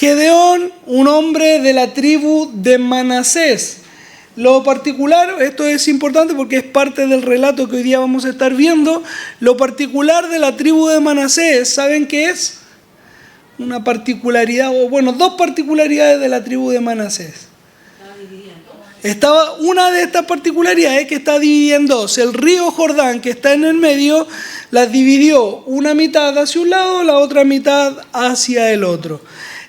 Gedeón, un hombre de la tribu de Manasés. Lo particular, esto es importante porque es parte del relato que hoy día vamos a estar viendo, lo particular de la tribu de Manasés, ¿saben qué es? Una particularidad, o bueno, dos particularidades de la tribu de Manasés. Una de estas particularidades es que está dividida en dos. El río Jordán, que está en el medio, las dividió una mitad hacia un lado, la otra mitad hacia el otro.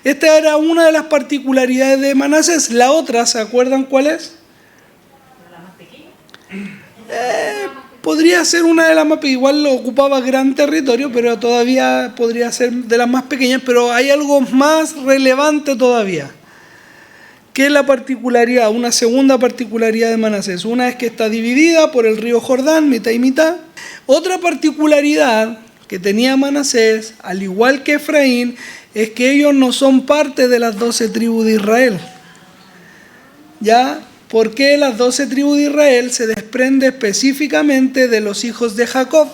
Esta era una de las particularidades de Manasés. La otra, ¿se acuerdan cuál es? ¿La más pequeña? Podría ser una de las más pequeñas. Igual ocupaba gran territorio, pero todavía podría ser de las más pequeñas. Pero hay algo más relevante todavía. ¿Qué es la particularidad? Una segunda particularidad de Manasés. Una es que está dividida por el río Jordán, mitad y mitad. Otra particularidad que tenía Manasés, al igual que Efraín, es que ellos no son parte de las 12 tribus de Israel. ¿Ya? Porque las 12 tribus de Israel se desprende específicamente de los hijos de Jacob.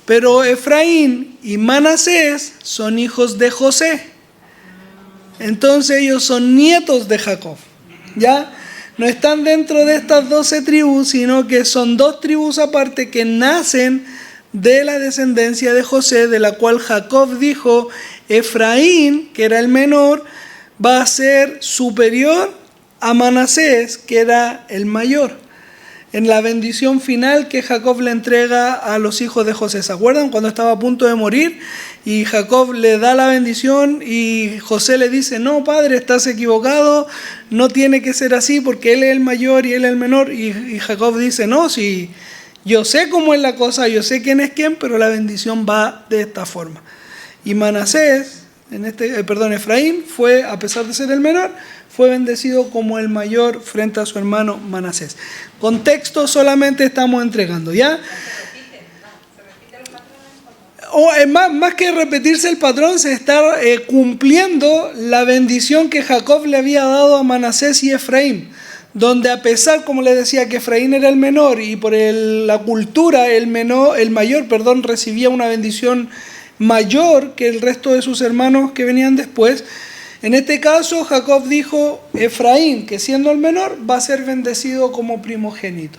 Pero Efraín y Manasés son hijos de José. Entonces ellos son nietos de Jacob. ¿Ya? No están dentro de estas 12 tribus, sino que son dos tribus aparte que nacen de la descendencia de José, de la cual Jacob dijo, Efraín, que era el menor, va a ser superior a Manasés, que era el mayor, en la bendición final que Jacob le entrega a los hijos de José. ¿Se acuerdan? Cuando estaba a punto de morir y Jacob le da la bendición y José le dice, no padre, estás equivocado, no tiene que ser así porque él es el mayor y él es el menor. Y Jacob dice, no, si yo sé cómo es la cosa, yo sé quién es quién, pero la bendición va de esta forma. Y Manasés, Efraín fue, a pesar de ser el menor, fue bendecido como el mayor frente a su hermano Manasés. Contexto solamente estamos entregando, ¿ya? O más que repetirse el patrón, se está cumpliendo la bendición que Jacob le había dado a Manasés y Efraín, donde a pesar, como les decía, que Efraín era el menor y por la cultura el mayor recibía una bendición mayor que el resto de sus hermanos que venían después. En este caso, Jacob dijo, Efraín, que siendo el menor, va a ser bendecido como primogénito.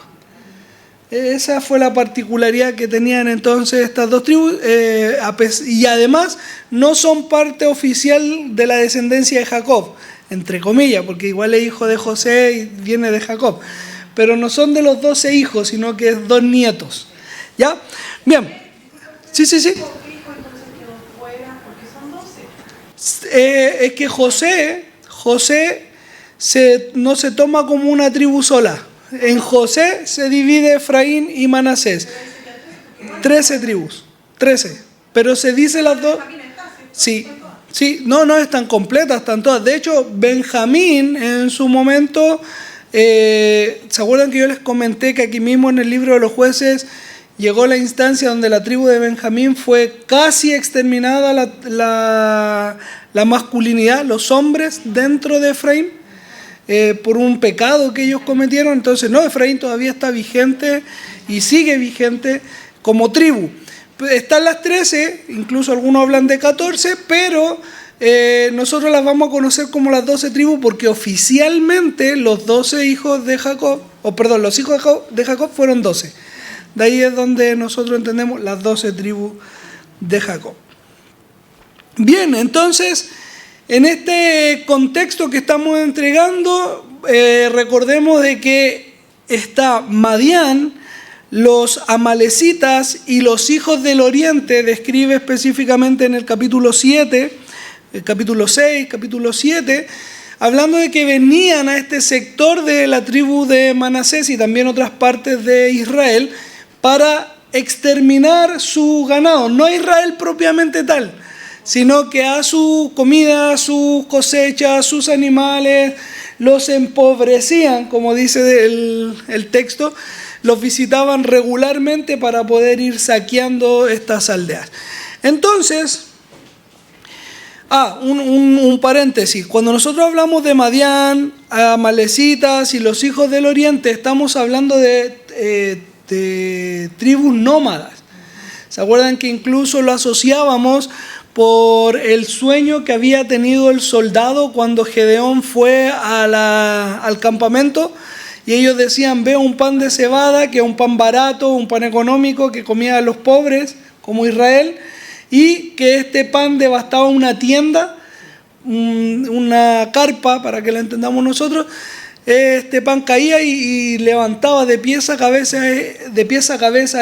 Esa fue la particularidad que tenían entonces estas dos tribus, y además no son parte oficial de la descendencia de Jacob, entre comillas, porque igual es hijo de José y viene de Jacob, pero no son de los 12 hijos, sino que es 2 nietos. ¿Ya? Bien. Sí. Es que José no se toma como una tribu sola. En José se divide Efraín y Manasés. 13 tribus. 13. Pero se dice las dos. Sí, no están completas, están todas. De hecho, Benjamín en su momento, ¿se acuerdan que yo les comenté que aquí mismo en el libro de los jueces llegó la instancia donde la tribu de Benjamín fue casi exterminada la masculinidad, los hombres dentro de Efraín, por un pecado que ellos cometieron? Entonces, no, Efraín todavía está vigente y sigue vigente como tribu. Están las 13, incluso algunos hablan de 14, pero nosotros las vamos a conocer como las 12 tribus porque oficialmente los 12 hijos de Jacob, los hijos de Jacob fueron 12. De ahí es donde nosotros entendemos las 12 tribus de Jacob. Bien, entonces, en este contexto que estamos entregando, recordemos de que está Madián, los amalecitas y los hijos del oriente, describe específicamente en el capítulo 7, el capítulo 6, capítulo 7, hablando de que venían a este sector de la tribu de Manasés y también otras partes de Israel para exterminar su ganado, no a Israel propiamente tal, sino que a su comida, a sus cosechas, sus animales, los empobrecían, como dice el texto, los visitaban regularmente para poder ir saqueando estas aldeas. Entonces, un paréntesis, cuando nosotros hablamos de Madián, amalecitas y los hijos del oriente, estamos hablando de tribus nómadas. ¿Se acuerdan que incluso lo asociábamos por el sueño que había tenido el soldado cuando Gedeón fue al campamento, y ellos decían: veo un pan de cebada, que es un pan barato, un pan económico que comían los pobres como Israel, y que este pan devastaba una tienda, una carpa, para que la entendamos nosotros. Este pan caía y levantaba de pies a cabeza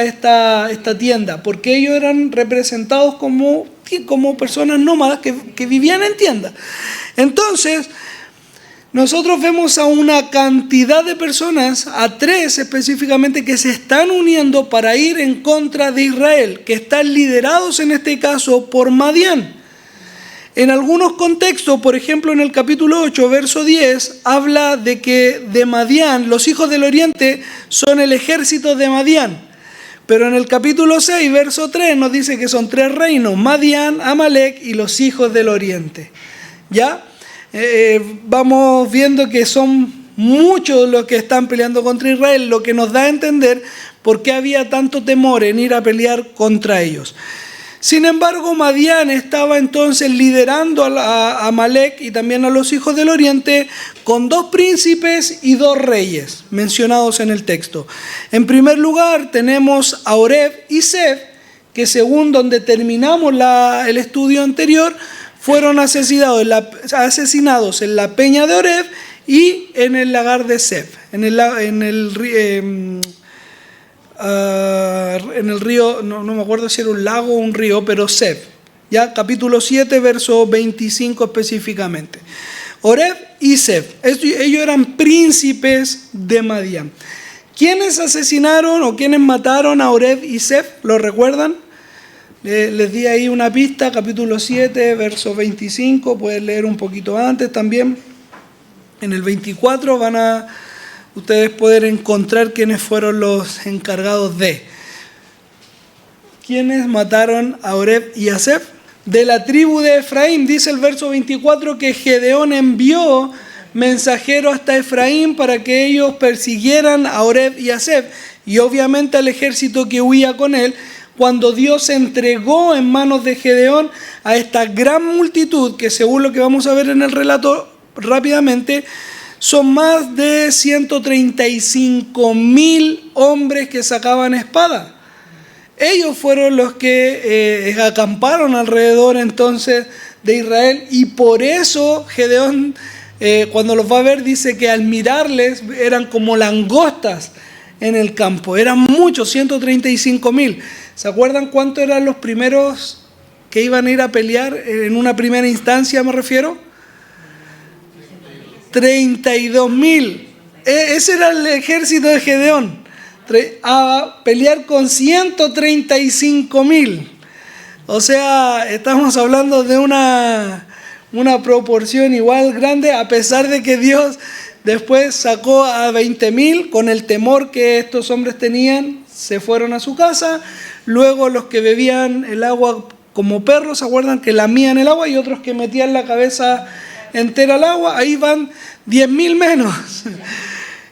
esta tienda, porque ellos eran representados como personas nómadas que vivían en tiendas. Entonces, nosotros vemos a una cantidad de personas, a 3 específicamente, que se están uniendo para ir en contra de Israel, que están liderados en este caso por Madián. En algunos contextos, por ejemplo en el capítulo 8, verso 10, habla de que de Madián, los hijos del oriente son el ejército de Madián. Pero en el capítulo 6, verso 3, nos dice que son 3 reinos: Madián, Amalek y los hijos del oriente. ¿Ya? Vamos viendo que son muchos los que están peleando contra Israel, lo que nos da a entender por qué había tanto temor en ir a pelear contra ellos. Sin embargo, Madián estaba entonces liderando a Amalek y también a los hijos del oriente, con 2 príncipes y 2 reyes mencionados en el texto. En primer lugar tenemos a Oreb y Zeb, que según donde terminamos el estudio anterior, fueron asesinados en la peña de Oreb y en el lagar de Zeb, en el río, no me acuerdo si era un lago o un río, pero Zeb, ya, capítulo 7, verso 25 específicamente. Oreb y Zeb, ellos eran príncipes de Madián. ¿Quiénes asesinaron o quiénes mataron a Oreb y Zeb? ¿Lo recuerdan? Les di ahí una pista, capítulo 7, verso 25, pueden leer un poquito antes también. En el 24 van a ustedes poder encontrar quiénes fueron los encargados de. ¿Quiénes mataron a Oreb y a Zeb? De la tribu de Efraín, dice el verso 24 que Gedeón envió mensajeros hasta Efraín para que ellos persiguieran a Oreb y a Zeb, y obviamente al ejército que huía con él, cuando Dios entregó en manos de Gedeón a esta gran multitud, que según lo que vamos a ver en el relato rápidamente, son más de 135,000 hombres que sacaban espada. Ellos fueron los que acamparon alrededor entonces de Israel, y por eso Gedeón, cuando los va a ver, dice que al mirarles eran como langostas en el campo. Eran muchos, 135,000. ¿Se acuerdan cuántos eran los primeros que iban a ir a pelear en una primera instancia, me refiero? 32,000. Ese era el ejército de Gedeón, a pelear con 135,000. O sea, estamos hablando de una proporción igual grande, a pesar de que Dios después sacó a 20,000 con el temor que estos hombres tenían, se fueron a su casa. Luego los que bebían el agua como perros, ¿se acuerdan? Que lamían el agua, y otros que metían la cabeza entera al agua. Ahí van 10,000 menos.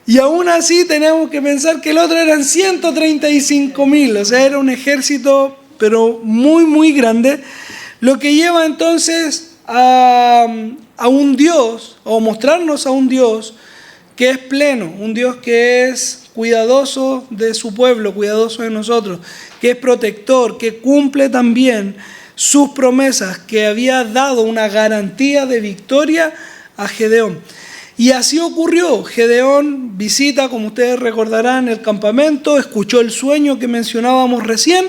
Y aún así tenemos que pensar que el otro eran 135,000. O sea, era un ejército, pero muy, muy grande. Lo que lleva entonces a un Dios, o mostrarnos a un Dios que es pleno, un Dios que es cuidadoso de su pueblo, cuidadoso de nosotros, que es protector, que cumple también sus promesas, que había dado una garantía de victoria a Gedeón. Y así ocurrió. Gedeón visita, como ustedes recordarán, el campamento, escuchó el sueño que mencionábamos recién,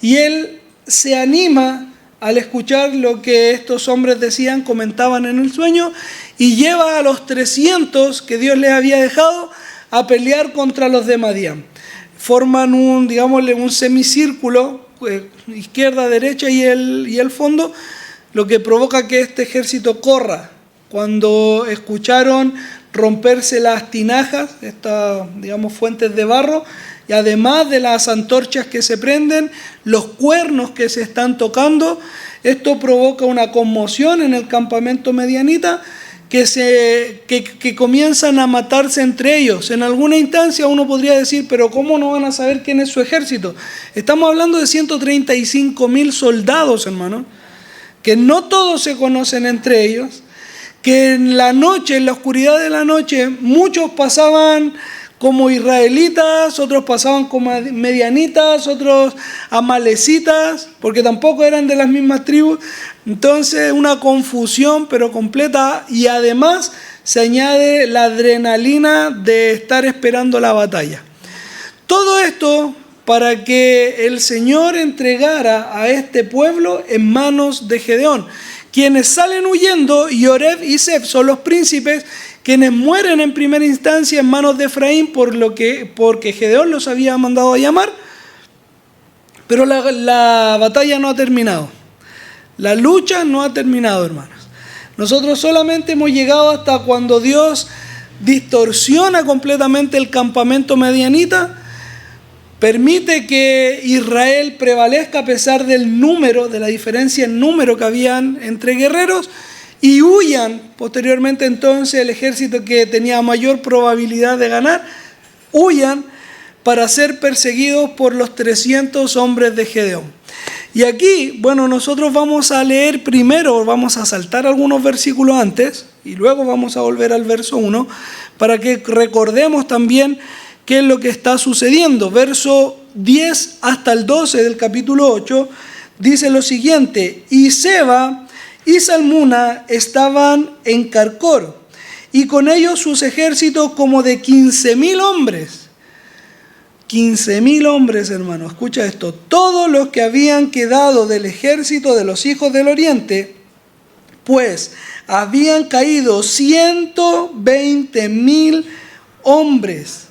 y él se anima al escuchar lo que estos hombres decían, comentaban en el sueño, y lleva a los 300 que Dios les había dejado a pelear contra los de Madián. Forman un semicírculo, izquierda, derecha y el fondo, lo que provoca que este ejército corra. Cuando escucharon romperse las tinajas, estas, fuentes de barro, y además de las antorchas que se prenden, los cuernos que se están tocando, esto provoca una conmoción en el campamento medianita, que comienzan a matarse entre ellos. En alguna instancia uno podría decir, pero ¿cómo no van a saber quién es su ejército? Estamos hablando de 135,000 soldados, hermano. que no todos se conocen entre ellos, que en la noche, en la oscuridad de la noche, muchos pasaban como israelitas, otros pasaban como medianitas, otros amalecitas, porque tampoco eran de las mismas tribus. Entonces una confusión pero completa, y además se añade la adrenalina de estar esperando la batalla. Todo esto para que el Señor entregara a este pueblo en manos de Gedeón. Quienes salen huyendo, y Oreb y Seb son los príncipes, quienes mueren en primera instancia en manos de Efraín porque Gedeón los había mandado a llamar. Pero la batalla no ha terminado. La lucha no ha terminado, hermanos. Nosotros solamente hemos llegado hasta cuando Dios distorsiona completamente el campamento medianita, permite que Israel prevalezca a pesar del número, de la diferencia en número que habían entre guerreros, y huyan posteriormente entonces el ejército que tenía mayor probabilidad de ganar, huyan para ser perseguidos por los 300 hombres de Gedeón. Y aquí, bueno, nosotros vamos a leer primero, vamos a saltar algunos versículos antes, y luego vamos a volver al verso 1, para que recordemos también qué es lo que está sucediendo. Verso 10 hasta el 12 del capítulo 8 dice lo siguiente: y Seba y Salmuna estaban en Carcor, y con ellos sus ejércitos como de 15,000 hombres. 15,000 hombres, hermano, escucha esto. Todos los que habían quedado del ejército de los hijos del oriente, pues habían caído 120,000 hombres.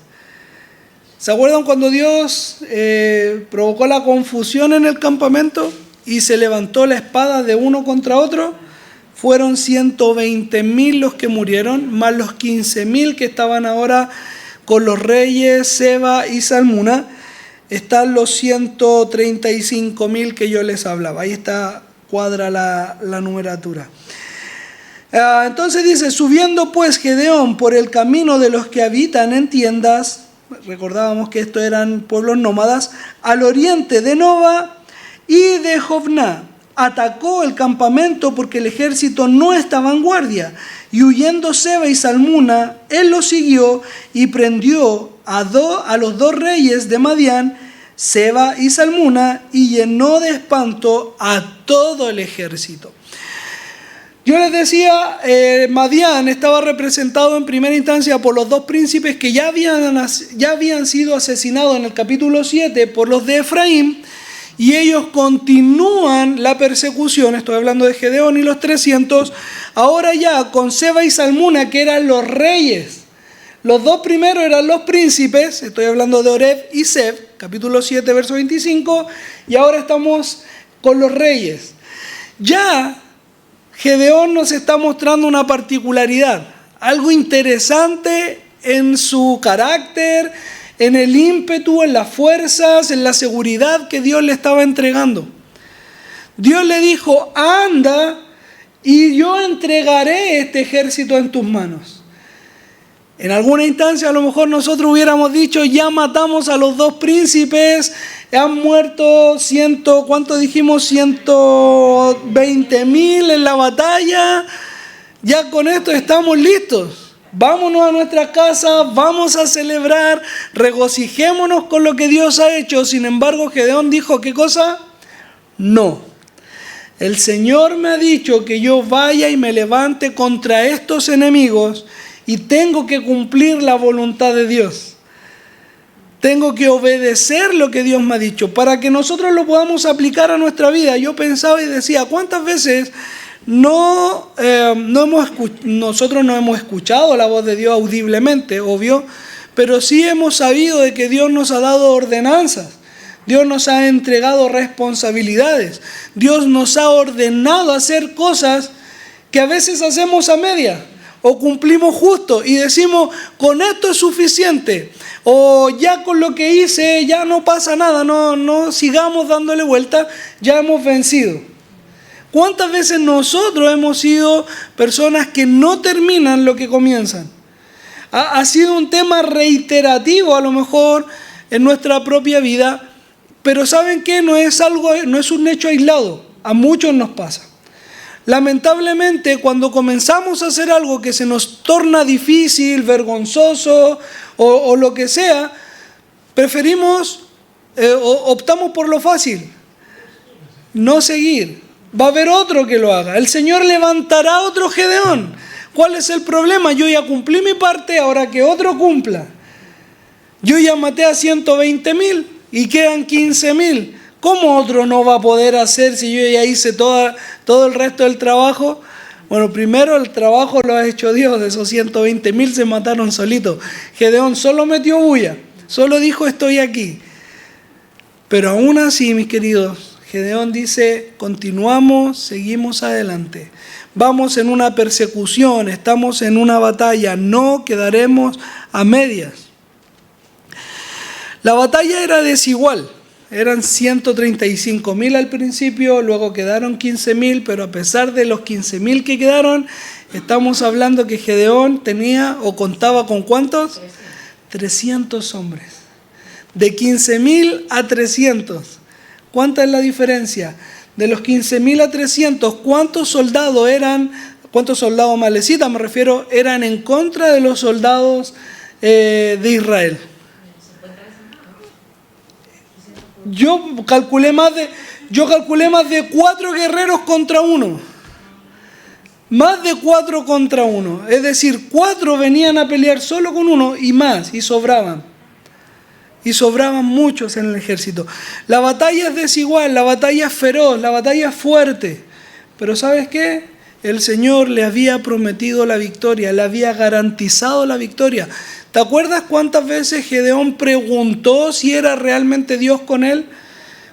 ¿Se acuerdan cuando Dios provocó la confusión en el campamento y se levantó la espada de uno contra otro? Fueron 120,000 los que murieron, más los 15,000 que estaban ahora con los reyes Seba y Salmuna. Están los 135,000 que yo les hablaba. Ahí está, cuadra la numeratura. Entonces dice: subiendo pues Gedeón por el camino de los que habitan en tiendas, recordábamos que estos eran pueblos nómadas, al oriente de Nova y de Jovná, atacó el campamento porque el ejército no estaba en guardia. Y huyendo Seba y Salmuna, él los siguió y prendió a los dos reyes de Madián, Seba y Salmuna, y llenó de espanto a todo el ejército. Yo les decía, Madián estaba representado en primera instancia por los dos príncipes que ya habían sido asesinados en el capítulo 7 por los de Efraín, y ellos continúan la persecución. Estoy hablando de Gedeón y los 300, ahora ya con Seba y Salmuna, que eran los reyes. Los dos primeros eran los príncipes, estoy hablando de Oreb y Seb, capítulo 7, verso 25, y ahora estamos con los reyes. Ya Gedeón nos está mostrando una particularidad, algo interesante en su carácter, en el ímpetu, en las fuerzas, en la seguridad que Dios le estaba entregando. Dios le dijo: anda y yo entregaré este ejército en tus manos. En alguna instancia a lo mejor nosotros hubiéramos dicho: ya matamos a los dos príncipes, han muerto ¿cuánto dijimos? 120,000 en la batalla, ya con esto estamos listos. Vámonos a nuestras casas, vamos a celebrar, regocijémonos con lo que Dios ha hecho. Sin embargo, Gedeón dijo: ¿qué cosa? No. El Señor me ha dicho que yo vaya y me levante contra estos enemigos, y tengo que cumplir la voluntad de Dios. Tengo que obedecer lo que Dios me ha dicho para que nosotros lo podamos aplicar a nuestra vida. Yo pensaba y decía: ¿cuántas veces nosotros no hemos escuchado la voz de Dios audiblemente, obvio, pero sí hemos sabido de que Dios nos ha dado ordenanzas, Dios nos ha entregado responsabilidades, Dios nos ha ordenado hacer cosas que a veces hacemos a media o cumplimos justo y decimos: con esto es suficiente, o ya con lo que hice ya no pasa nada, no sigamos dándole vuelta, ya hemos vencido. ¿Cuántas veces nosotros hemos sido personas que no terminan lo que comienzan? Ha sido un tema reiterativo a lo mejor en nuestra propia vida, pero ¿saben qué? No es un hecho aislado, a muchos nos pasa. Lamentablemente, cuando comenzamos a hacer algo que se nos torna difícil, vergonzoso o lo que sea, preferimos, optamos por lo fácil, no seguir. Va a haber otro que lo haga. El Señor levantará otro Gedeón. ¿Cuál es el problema? Yo ya cumplí mi parte, ahora que otro cumpla. Yo ya maté a 120,000 y quedan 15,000. ¿Cómo otro no va a poder hacer si yo ya hice todo el resto del trabajo? Bueno, primero el trabajo lo ha hecho Dios. De esos 120,000 se mataron solitos. Gedeón solo metió bulla, solo dijo estoy aquí. Pero aún así, mis queridos, Gedeón dice, continuamos, seguimos adelante. Vamos en una persecución, estamos en una batalla, no quedaremos a medias. La batalla era desigual. Eran 135,000 al principio, luego quedaron 15,000, pero a pesar de los 15,000 que quedaron, estamos hablando que Gedeón tenía o contaba con ¿cuántos? 300 hombres. De 15,000 a 300. ¿Cuánta es la diferencia? De los 15,000 a 300, ¿cuántos soldados eran? ¿Cuántos soldados malecitas, me refiero, eran en contra de los soldados de Israel? Yo calculé más de 4 guerreros contra uno. Más de 4 contra uno. Es decir, 4 venían a pelear solo con uno y más, y sobraban. Y sobraban muchos en el ejército. La batalla es desigual, la batalla es feroz, la batalla es fuerte. Pero ¿sabes qué? El Señor le había prometido la victoria, le había garantizado la victoria. ¿Te acuerdas cuántas veces Gedeón preguntó si era realmente Dios con él?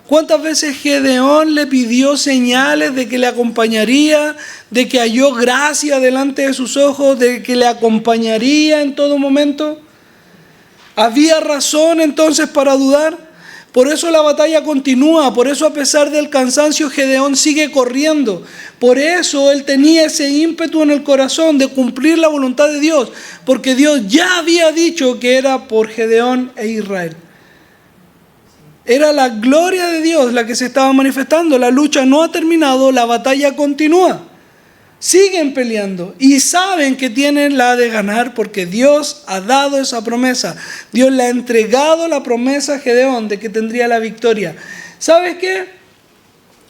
¿Cuántas veces Gedeón le pidió señales de que le acompañaría, de que halló gracia delante de sus ojos, de que le acompañaría en todo momento? ¿Había razón entonces para dudar? Por eso la batalla continúa, por eso a pesar del cansancio Gedeón sigue corriendo. Por eso él tenía ese ímpetu en el corazón de cumplir la voluntad de Dios, porque Dios ya había dicho que era por Gedeón e Israel. Era la gloria de Dios la que se estaba manifestando. La lucha no ha terminado, la batalla continúa. Siguen peleando y saben que tienen la de ganar porque Dios ha dado esa promesa. Dios le ha entregado la promesa a Gedeón de que tendría la victoria. ¿Sabes qué?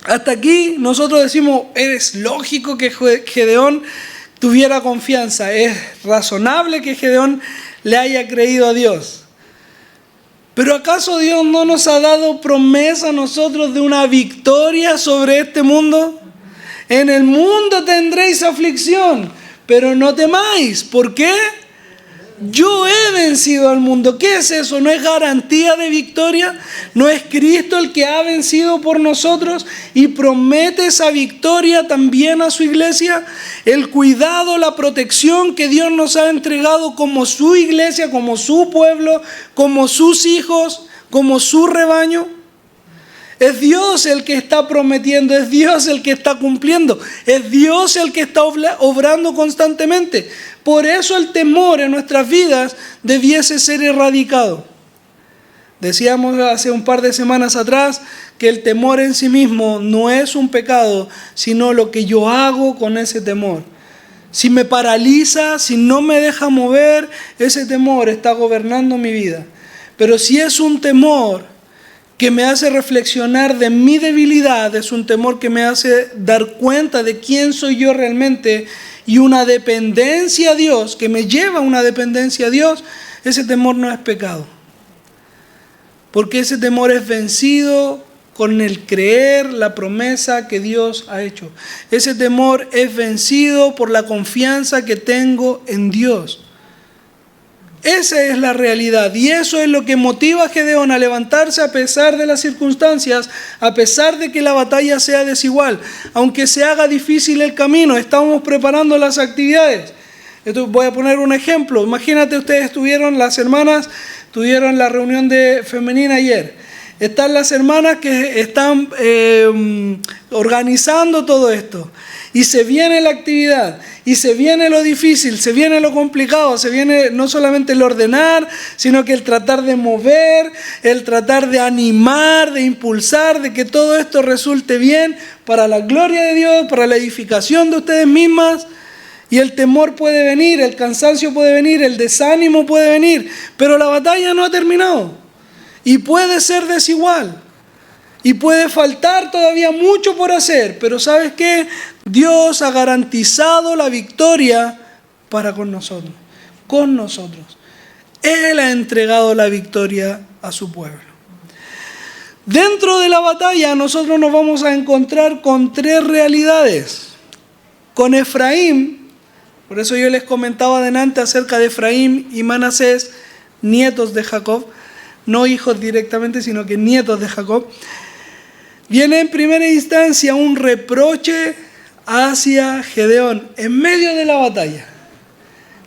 Hasta aquí nosotros decimos, es lógico que Gedeón tuviera confianza. Es razonable que Gedeón le haya creído a Dios. Pero ¿acaso Dios no nos ha dado promesa a nosotros de una victoria sobre este mundo? En el mundo tendréis aflicción, pero no temáis. ¿Por qué? Yo he vencido al mundo. ¿Qué es eso? ¿No es garantía de victoria? ¿No es Cristo el que ha vencido por nosotros y promete esa victoria también a su iglesia? El cuidado, la protección que Dios nos ha entregado como su iglesia, como su pueblo, como sus hijos, como su rebaño. Es Dios el que está prometiendo, es Dios el que está cumpliendo, es Dios el que está obrando constantemente. Por eso el temor en nuestras vidas debiese ser erradicado. Decíamos hace un par de semanas atrás que el temor en sí mismo no es un pecado, sino lo que yo hago con ese temor. Si me paraliza, si no me deja mover, ese temor está gobernando mi vida. Pero si es un temor que me hace reflexionar de mi debilidad, es un temor que me hace dar cuenta de quién soy yo realmente y una dependencia a Dios, que me lleva a una dependencia a Dios, ese temor no es pecado. Porque ese temor es vencido con el creer la promesa que Dios ha hecho. Ese temor es vencido por la confianza que tengo en Dios. Esa es la realidad y eso es lo que motiva a Gedeón a levantarse a pesar de las circunstancias, a pesar de que la batalla sea desigual. Aunque se haga difícil el camino, estamos preparando las actividades. Voy a poner un ejemplo. Imagínate, ustedes las hermanas tuvieron la reunión femenina ayer. están las hermanas que están organizando todo esto. Y se viene la actividad, y se viene lo difícil, se viene lo complicado, se viene no solamente el ordenar, sino que el tratar de mover, el tratar de animar, de impulsar, de que todo esto resulte bien para la gloria de Dios, para la edificación de ustedes mismas. Y el temor puede venir, el cansancio puede venir, el desánimo puede venir, pero la batalla no ha terminado. Y puede ser desigual. Y puede faltar todavía mucho por hacer, pero ¿sabes qué? Dios ha garantizado la victoria para con nosotros, con nosotros. Él ha entregado la victoria a su pueblo. Dentro de la batalla nosotros nos vamos a encontrar con tres realidades. Con Efraín, por eso yo les comentaba adelante acerca de Efraín y Manasés, nietos de Jacob, no hijos directamente, sino que nietos de Jacob. Viene en primera instancia un reproche hacia Gedeón en medio de la batalla,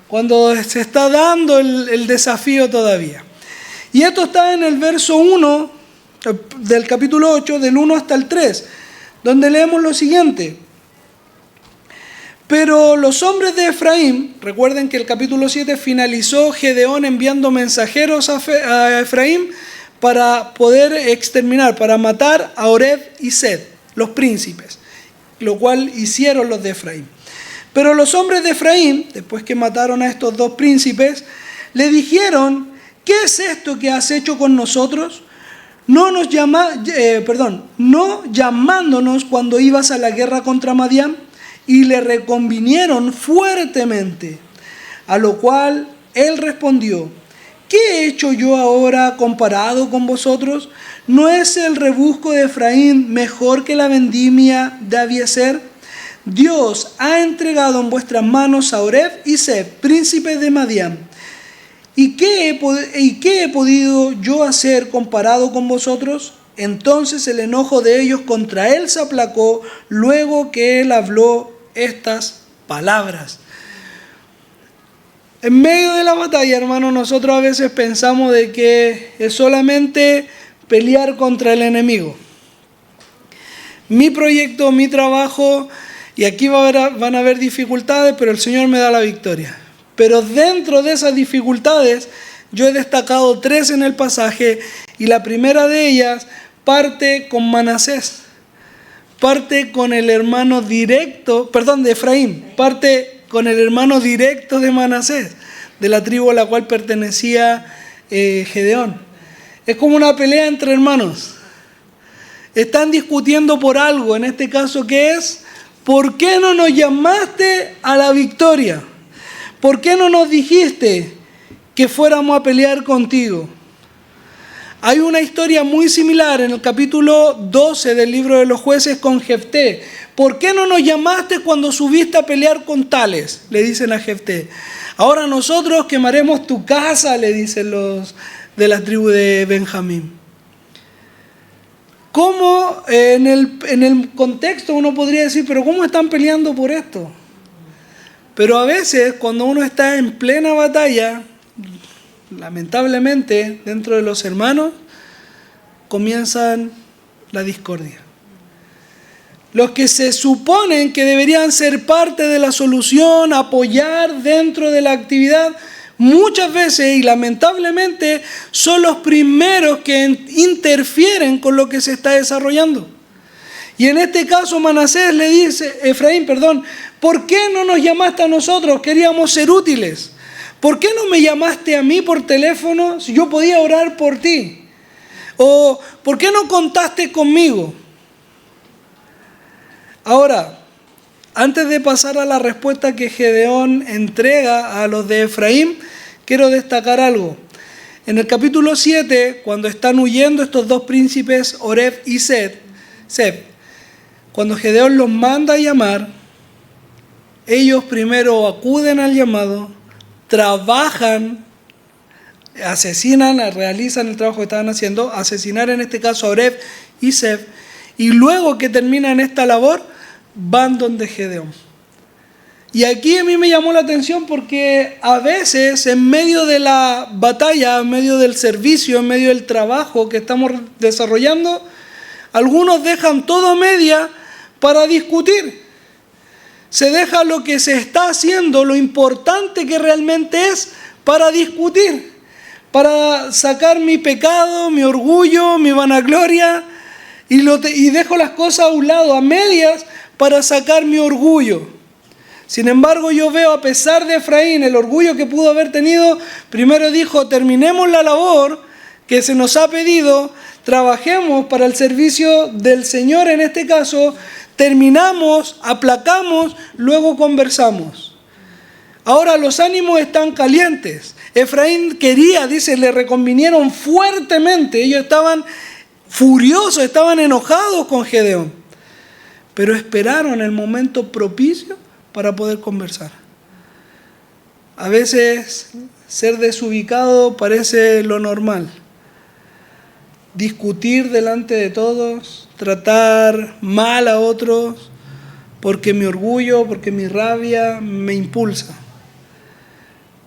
cuando se está dando el desafío todavía. Y esto está en el verso 1 del capítulo 8, del 1 hasta el 3, donde leemos lo siguiente. Pero los hombres de Efraín, recuerden que el capítulo 7 finalizó Gedeón enviando mensajeros a Efraín para poder exterminar, para matar a Oreb y Sed, los príncipes, lo cual hicieron los de Efraín. Pero los hombres de Efraín, después que mataron a estos dos príncipes, le dijeron: ¿qué es esto que has hecho con nosotros? No llamándonos cuando ibas a la guerra contra Madián. Y le reconvinieron fuertemente, a lo cual él respondió: ¿qué he hecho yo ahora comparado con vosotros? ¿No es el rebusco de Efraín mejor que la vendimia de Abiezer? Dios ha entregado en vuestras manos a Oreb y Seb, príncipes de Madián. ¿Y qué he podido yo hacer comparado con vosotros? Entonces el enojo de ellos contra él se aplacó luego que él habló estas palabras. En medio de la batalla, hermanos, nosotros a veces pensamos de que es solamente pelear contra el enemigo. Mi proyecto, mi trabajo, y aquí van a haber dificultades, pero el Señor me da la victoria. Pero dentro de esas dificultades, yo he destacado 3 en el pasaje, y la primera de ellas parte con Manasés. Parte con el hermano directo, de Efraín, parte con el hermano directo de Manasés, de la tribu a la cual pertenecía Gedeón. Es como una pelea entre hermanos. Están discutiendo por algo, en este caso, ¿qué es? ¿Por qué no nos llamaste a la victoria? ¿Por qué no nos dijiste que fuéramos a pelear contigo? Hay una historia muy similar en el capítulo 12 del libro de los jueces con Jefté. ¿Por qué no nos llamaste cuando subiste a pelear con tales? Le dicen a Jefté. Ahora nosotros quemaremos tu casa, le dicen los de la tribu de Benjamín. ¿Cómo en el contexto uno podría decir, pero cómo están peleando por esto? Pero a veces cuando uno está en plena batalla, lamentablemente, dentro de los hermanos, comienzan la discordia. Los que se suponen que deberían ser parte de la solución, apoyar dentro de la actividad, muchas veces y lamentablemente son los primeros que interfieren con lo que se está desarrollando. Y en este caso Manasés le dice, Efraín, ¿por qué no nos llamaste a nosotros? Queríamos ser útiles. ¿Por qué no me llamaste a mí por teléfono si yo podía orar por ti? ¿O por qué no contaste conmigo? Ahora, antes de pasar a la respuesta que Gedeón entrega a los de Efraín, quiero destacar algo. En el capítulo 7, cuando están huyendo estos dos príncipes, Oreb y Seb, cuando Gedeón los manda a llamar, ellos primero acuden al llamado, trabajan, asesinan, realizan el trabajo que estaban haciendo, asesinar en este caso a Oreb y Seb, y luego que terminan esta labor, van donde Gedeón. Y aquí a mí me llamó la atención porque a veces en medio de la batalla, en medio del servicio, en medio del trabajo que estamos desarrollando, algunos dejan todo a media para discutir. Se deja lo que se está haciendo, lo importante que realmente es, para discutir, para sacar mi pecado, mi orgullo, mi vanagloria, y dejo las cosas a un lado, a medias, para sacar mi orgullo. Sin embargo, yo veo, a pesar de Efraín, el orgullo que pudo haber tenido, primero dijo, terminemos la labor que se nos ha pedido, trabajemos para el servicio del Señor en este caso, terminamos, aplacamos, luego conversamos. Ahora los ánimos están calientes. Efraín quería, dice, le reconvinieron fuertemente. Ellos estaban furiosos, estaban enojados con Gedeón. Pero esperaron el momento propicio para poder conversar. A veces ser desubicado parece lo normal. Discutir delante de todos, tratar mal a otros, porque mi orgullo, porque mi rabia me impulsa.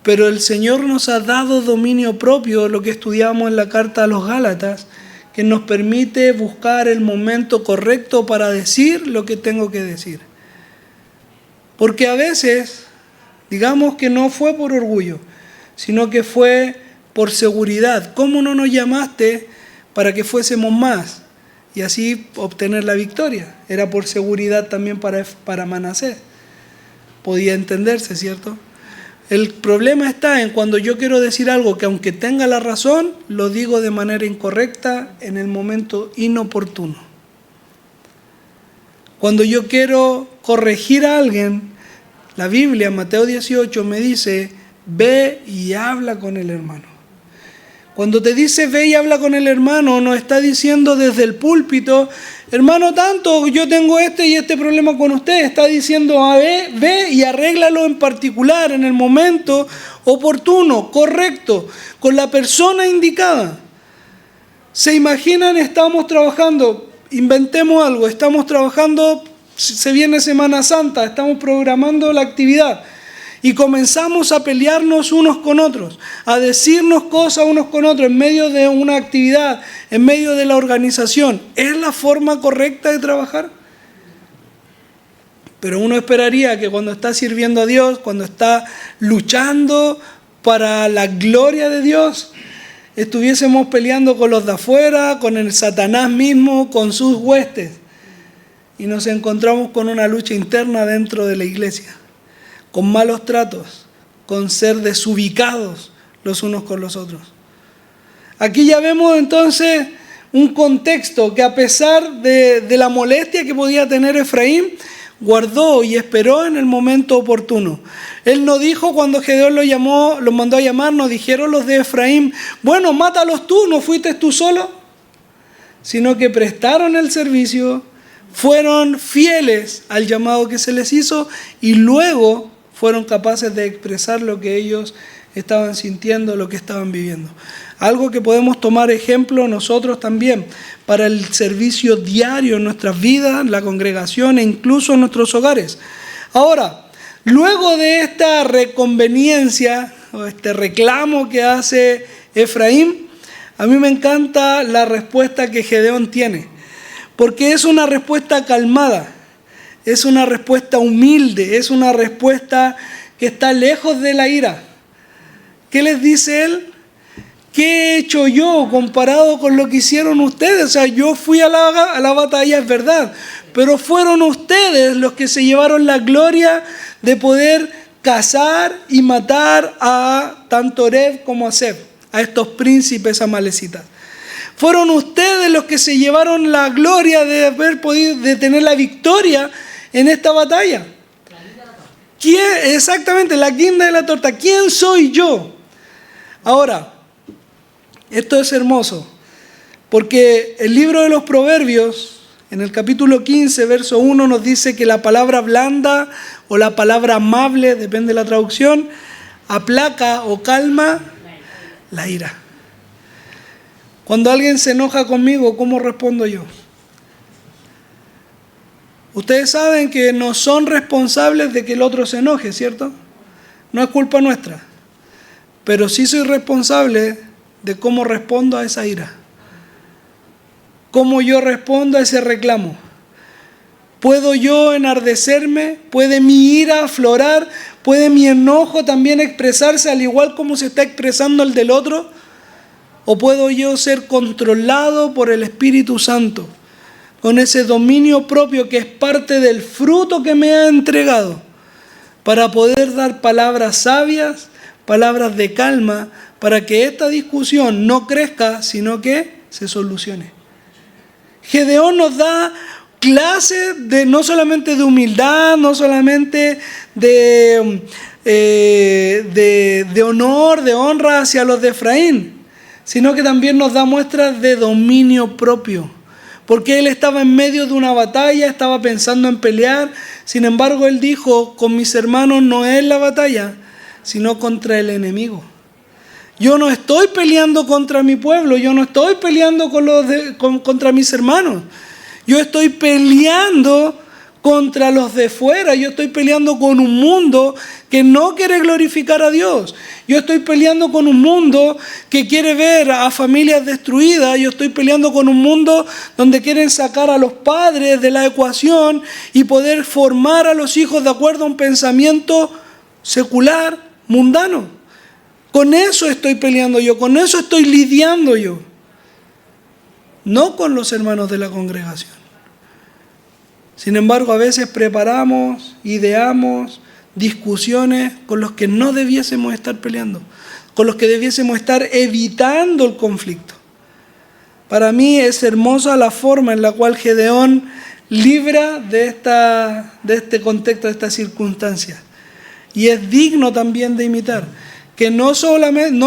Pero el Señor nos ha dado dominio propio, lo que estudiamos en la carta a los Gálatas, que nos permite buscar el momento correcto para decir lo que tengo que decir. Porque a veces, digamos que no fue por orgullo, sino que fue por seguridad. ¿Cómo no nos llamaste para que fuésemos más y así obtener la victoria? Era por seguridad también para Manasés. Podía entenderse, ¿cierto? El problema está en cuando yo quiero decir algo que aunque tenga la razón, lo digo de manera incorrecta en el momento inoportuno. Cuando yo quiero corregir a alguien, la Biblia, Mateo 18, me dice, ve y habla con el hermano. Cuando te dice ve y habla con el hermano, no está diciendo desde el púlpito, hermano tanto, yo tengo este y este problema con usted. Está diciendo ve y arréglalo en particular, en el momento oportuno, correcto, con la persona indicada. ¿Se imaginan? Estamos trabajando, inventemos algo, estamos trabajando, se viene Semana Santa, estamos programando la actividad. Y comenzamos a pelearnos unos con otros, a decirnos cosas unos con otros en medio de una actividad, en medio de la organización. ¿Es la forma correcta de trabajar? Pero uno esperaría que cuando está sirviendo a Dios, cuando está luchando para la gloria de Dios, estuviésemos peleando con los de afuera, con el Satanás mismo, con sus huestes. Y nos encontramos con una lucha interna dentro de la iglesia, con malos tratos, con ser desubicados los unos con los otros. Aquí ya vemos entonces un contexto que a pesar de la molestia que podía tener Efraín, guardó y esperó en el momento oportuno. Él no dijo cuando Gedeón los mandó a llamar, no dijeron los de Efraín, bueno, mátalos tú, ¿no fuiste tú solo? Sino que prestaron el servicio, fueron fieles al llamado que se les hizo y luego fueron capaces de expresar lo que ellos estaban sintiendo, lo que estaban viviendo. Algo que podemos tomar ejemplo nosotros también para el servicio diario en nuestras vidas, la congregación e incluso en nuestros hogares. Ahora, luego de esta reconveniencia o este reclamo que hace Efraín, a mí me encanta la respuesta que Gedeón tiene, porque es una respuesta calmada. Es una respuesta humilde, es una respuesta que está lejos de la ira. ¿Qué les dice él? ¿Qué he hecho yo comparado con lo que hicieron ustedes? O sea, yo fui a la batalla, es verdad, pero fueron ustedes los que se llevaron la gloria de poder cazar y matar a tanto Oreb como a Zeb, a estos príncipes amalecitas. Fueron ustedes los que se llevaron la gloria de haber podido, de tener la victoria en esta batalla. ¿Quién? Exactamente, la guinda de la torta. ¿Quién soy yo? Ahora, esto es hermoso, porque el libro de los Proverbios, en el capítulo 15, verso 1, nos dice que la palabra blanda o la palabra amable, depende de la traducción, aplaca o calma la ira. Cuando alguien se enoja conmigo, ¿cómo respondo yo? Ustedes saben que no son responsables de que el otro se enoje, ¿cierto? No es culpa nuestra. Pero sí soy responsable de cómo respondo a esa ira. Cómo yo respondo a ese reclamo. ¿Puedo yo enardecerme? ¿Puede mi ira aflorar? ¿Puede mi enojo también expresarse al igual como se está expresando el del otro? ¿O puedo yo ser controlado por el Espíritu Santo? Con ese dominio propio que es parte del fruto que me ha entregado, para poder dar palabras sabias, palabras de calma, para que esta discusión no crezca, sino que se solucione. Gedeón nos da clases de no solamente de humildad, no solamente de honor, de honra hacia los de Efraín, sino que también nos da muestras de dominio propio. Porque él estaba en medio de una batalla, estaba pensando en pelear. Sin embargo, él dijo, con mis hermanos no es la batalla, sino contra el enemigo. Yo no estoy peleando contra mi pueblo, yo no estoy peleando contra mis hermanos. Yo estoy peleando contra los de fuera, yo estoy peleando con un mundo que no quiere glorificar a Dios. Yo estoy peleando con un mundo que quiere ver a familias destruidas. Yo estoy peleando con un mundo donde quieren sacar a los padres de la ecuación y poder formar a los hijos de acuerdo a un pensamiento secular, mundano. Con eso estoy peleando yo, con eso estoy lidiando yo. No con los hermanos de la congregación. Sin embargo, a veces preparamos, ideamos discusiones con los que no debiésemos estar peleando, con los que debiésemos estar evitando el conflicto. Para mí es hermosa la forma en la cual Gedeón libra de este contexto, de esta circunstancia. Y es digno también de imitar. Que no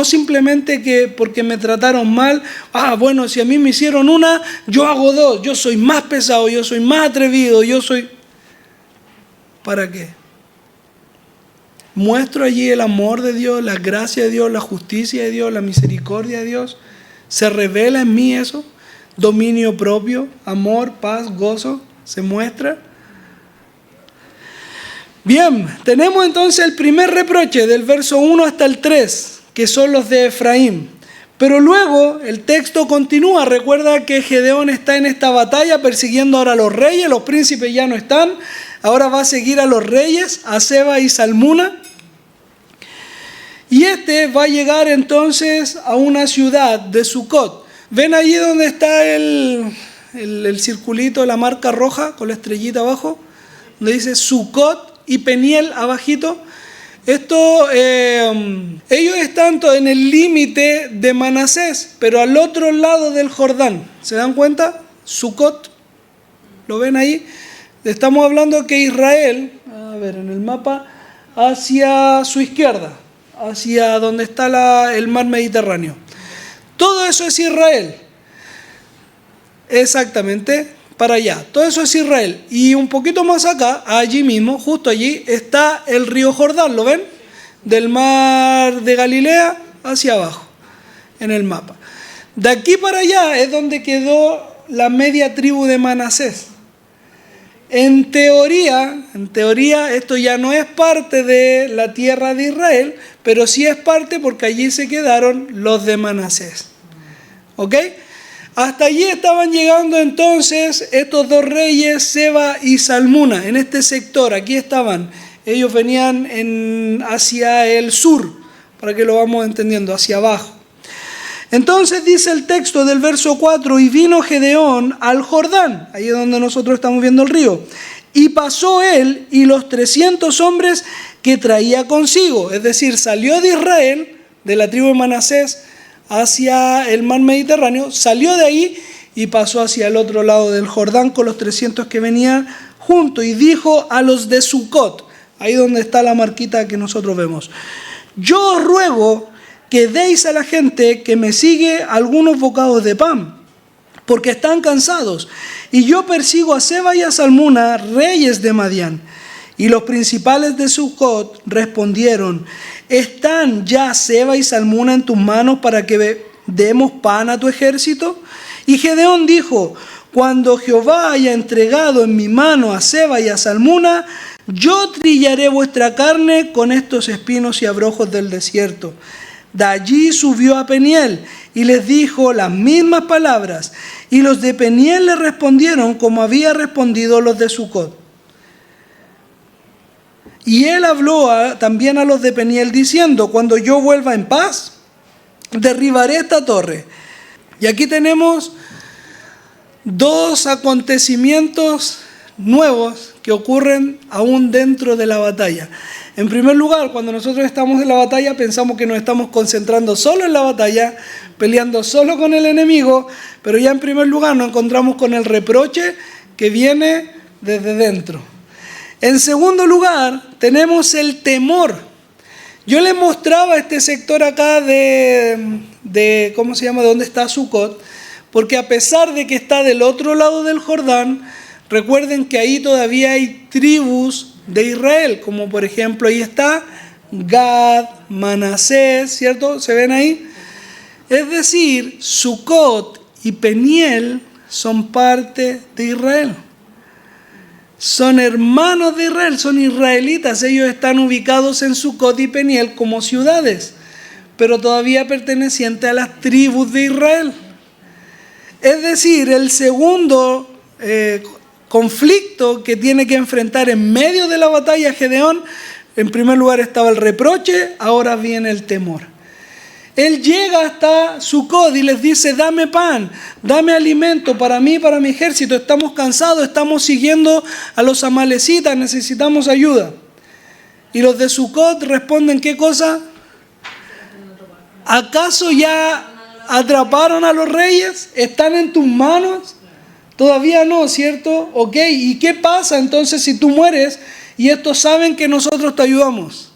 simplemente que porque me trataron mal, bueno, si a mí me hicieron una, yo hago dos, yo soy más pesado, yo soy más atrevido, ¿Para qué? Muestro allí el amor de Dios, la gracia de Dios, la justicia de Dios, la misericordia de Dios. ¿Se revela en mí eso? Dominio propio, amor, paz, gozo, se muestra. Bien, tenemos entonces el primer reproche del verso 1 hasta el 3, que son los de Efraín. Pero luego el texto continúa. Recuerda que Gedeón está en esta batalla persiguiendo ahora a los reyes, los príncipes ya no están. Ahora va a seguir a los reyes, a Seba y Salmuna. Y va a llegar entonces a una ciudad de Sucot. ¿Ven allí donde está el circulito, la marca roja con la estrellita abajo? Donde dice Sucot y Peniel abajito. Ellos están en el límite de Manasés, pero al otro lado del Jordán. ¿Se dan cuenta? Sucot, ¿lo ven ahí? Estamos hablando que Israel, a ver en el mapa, hacia su izquierda, hacia donde está el mar Mediterráneo. Todo eso es Israel. Exactamente. Para allá, todo eso es Israel. Y un poquito más acá, allí mismo, justo allí, está el río Jordán, ¿lo ven? Del mar de Galilea hacia abajo, en el mapa. De aquí para allá es donde quedó la media tribu de Manasés. En teoría, esto ya no es parte de la tierra de Israel, pero sí es parte porque allí se quedaron los de Manasés. ¿Ok? Hasta allí estaban llegando entonces estos dos reyes, Seba y Salmuna, en este sector. Aquí estaban. Ellos venían hacia el sur, para que lo vamos entendiendo, hacia abajo. Entonces dice el texto del verso 4, y vino Gedeón al Jordán, ahí es donde nosotros estamos viendo el río, y pasó él y los 300 hombres que traía consigo, es decir, salió de Israel, de la tribu de Manasés, hacia el mar Mediterráneo, salió de ahí y pasó hacia el otro lado del Jordán con los 300 que venían juntos, y dijo a los de Sucot, ahí donde está la marquita que nosotros vemos, yo os ruego que deis a la gente que me sigue algunos bocados de pan, porque están cansados, y yo persigo a Seba y a Salmuna, reyes de Madián. Y los principales de Sucot respondieron, ¿están ya Seba y Salmuna en tus manos para que demos pan a tu ejército? Y Gedeón dijo, Cuando Jehová haya entregado en mi mano a Seba y a Salmuna, yo trillaré vuestra carne con estos espinos y abrojos del desierto. De allí subió a Peniel y les dijo las mismas palabras. Y los de Peniel le respondieron como había respondido los de Sucot. Y él habló también a los de Peniel diciendo: cuando yo vuelva en paz, derribaré esta torre. Y aquí tenemos dos acontecimientos nuevos que ocurren aún dentro de la batalla. En primer lugar, cuando nosotros estamos en la batalla, pensamos que nos estamos concentrando solo en la batalla, peleando solo con el enemigo, pero ya en primer lugar nos encontramos con el reproche que viene desde dentro. En segundo lugar, tenemos el temor. Yo les mostraba este sector acá de ¿cómo se llama? De donde está Sucot, porque a pesar de que está del otro lado del Jordán, recuerden que ahí todavía hay tribus de Israel, como por ejemplo ahí está Gad, Manasés, ¿cierto? ¿Se ven ahí? Es decir, Sucot y Peniel son parte de Israel. Son hermanos de Israel, son israelitas. Ellos están ubicados en Sucot y Peniel como ciudades, pero todavía pertenecientes a las tribus de Israel. Es decir, el segundo conflicto que tiene que enfrentar en medio de la batalla Gedeón, en primer lugar estaba el reproche, ahora viene el temor. Él llega hasta Sucot y les dice: dame pan, dame alimento para mí y para mi ejército. Estamos cansados, estamos siguiendo a los amalecitas, necesitamos ayuda. Y los de Sucot responden: ¿qué cosa? ¿Acaso ya atraparon a los reyes? ¿Están en tus manos? Todavía no, ¿cierto? Ok, ¿y qué pasa entonces si tú mueres y estos saben que nosotros te ayudamos?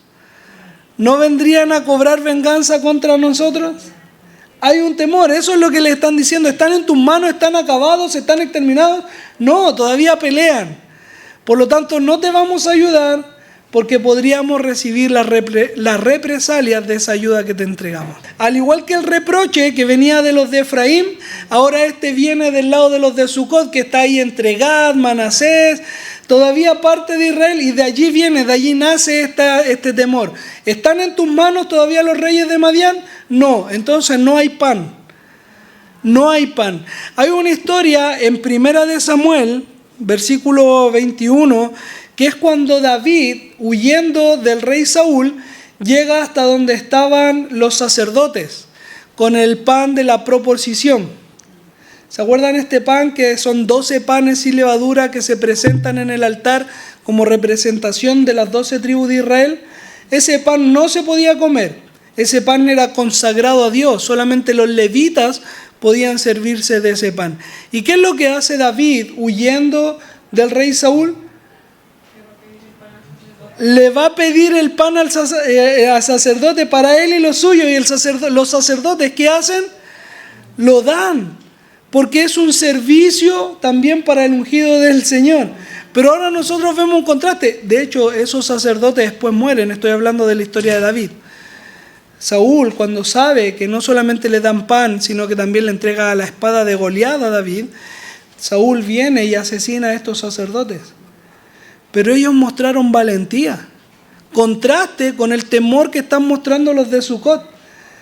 ¿No vendrían a cobrar venganza contra nosotros? Hay un temor, eso es lo que le están diciendo. ¿Están en tus manos? ¿Están acabados? ¿Están exterminados? No, todavía pelean. Por lo tanto, no te vamos a ayudar porque podríamos recibir las represalias de esa ayuda que te entregamos. Al igual que el reproche que venía de los de Efraín, ahora este viene del lado de los de Sucot, que está ahí entre Gad, Manasés, todavía parte de Israel, y de allí nace este temor. ¿Están en tus manos todavía los reyes de Madián? No, entonces no hay pan. No hay pan. Hay una historia en Primera de Samuel, versículo 21, que es cuando David, huyendo del rey Saúl, llega hasta donde estaban los sacerdotes, con el pan de la proposición. ¿Se acuerdan este pan que son 12 panes sin levadura que se presentan en el altar como representación de las 12 tribus de Israel? Ese pan no se podía comer, ese pan era consagrado a Dios, solamente los levitas podían servirse de ese pan. ¿Y qué es lo que hace David huyendo del rey Saúl? Le va a pedir el pan al sacerdote para él y los suyos, y los sacerdotes, ¿qué hacen? Lo dan, porque es un servicio también para el ungido del Señor. Pero ahora nosotros vemos un contraste. De hecho, esos sacerdotes después mueren. Estoy hablando de la historia de David. Saúl, cuando sabe que no solamente le dan pan, sino que también le entrega la espada de Goliat a David, Saúl viene y asesina a estos sacerdotes. Pero ellos mostraron valentía. Contraste con el temor que están mostrando los de Sucot.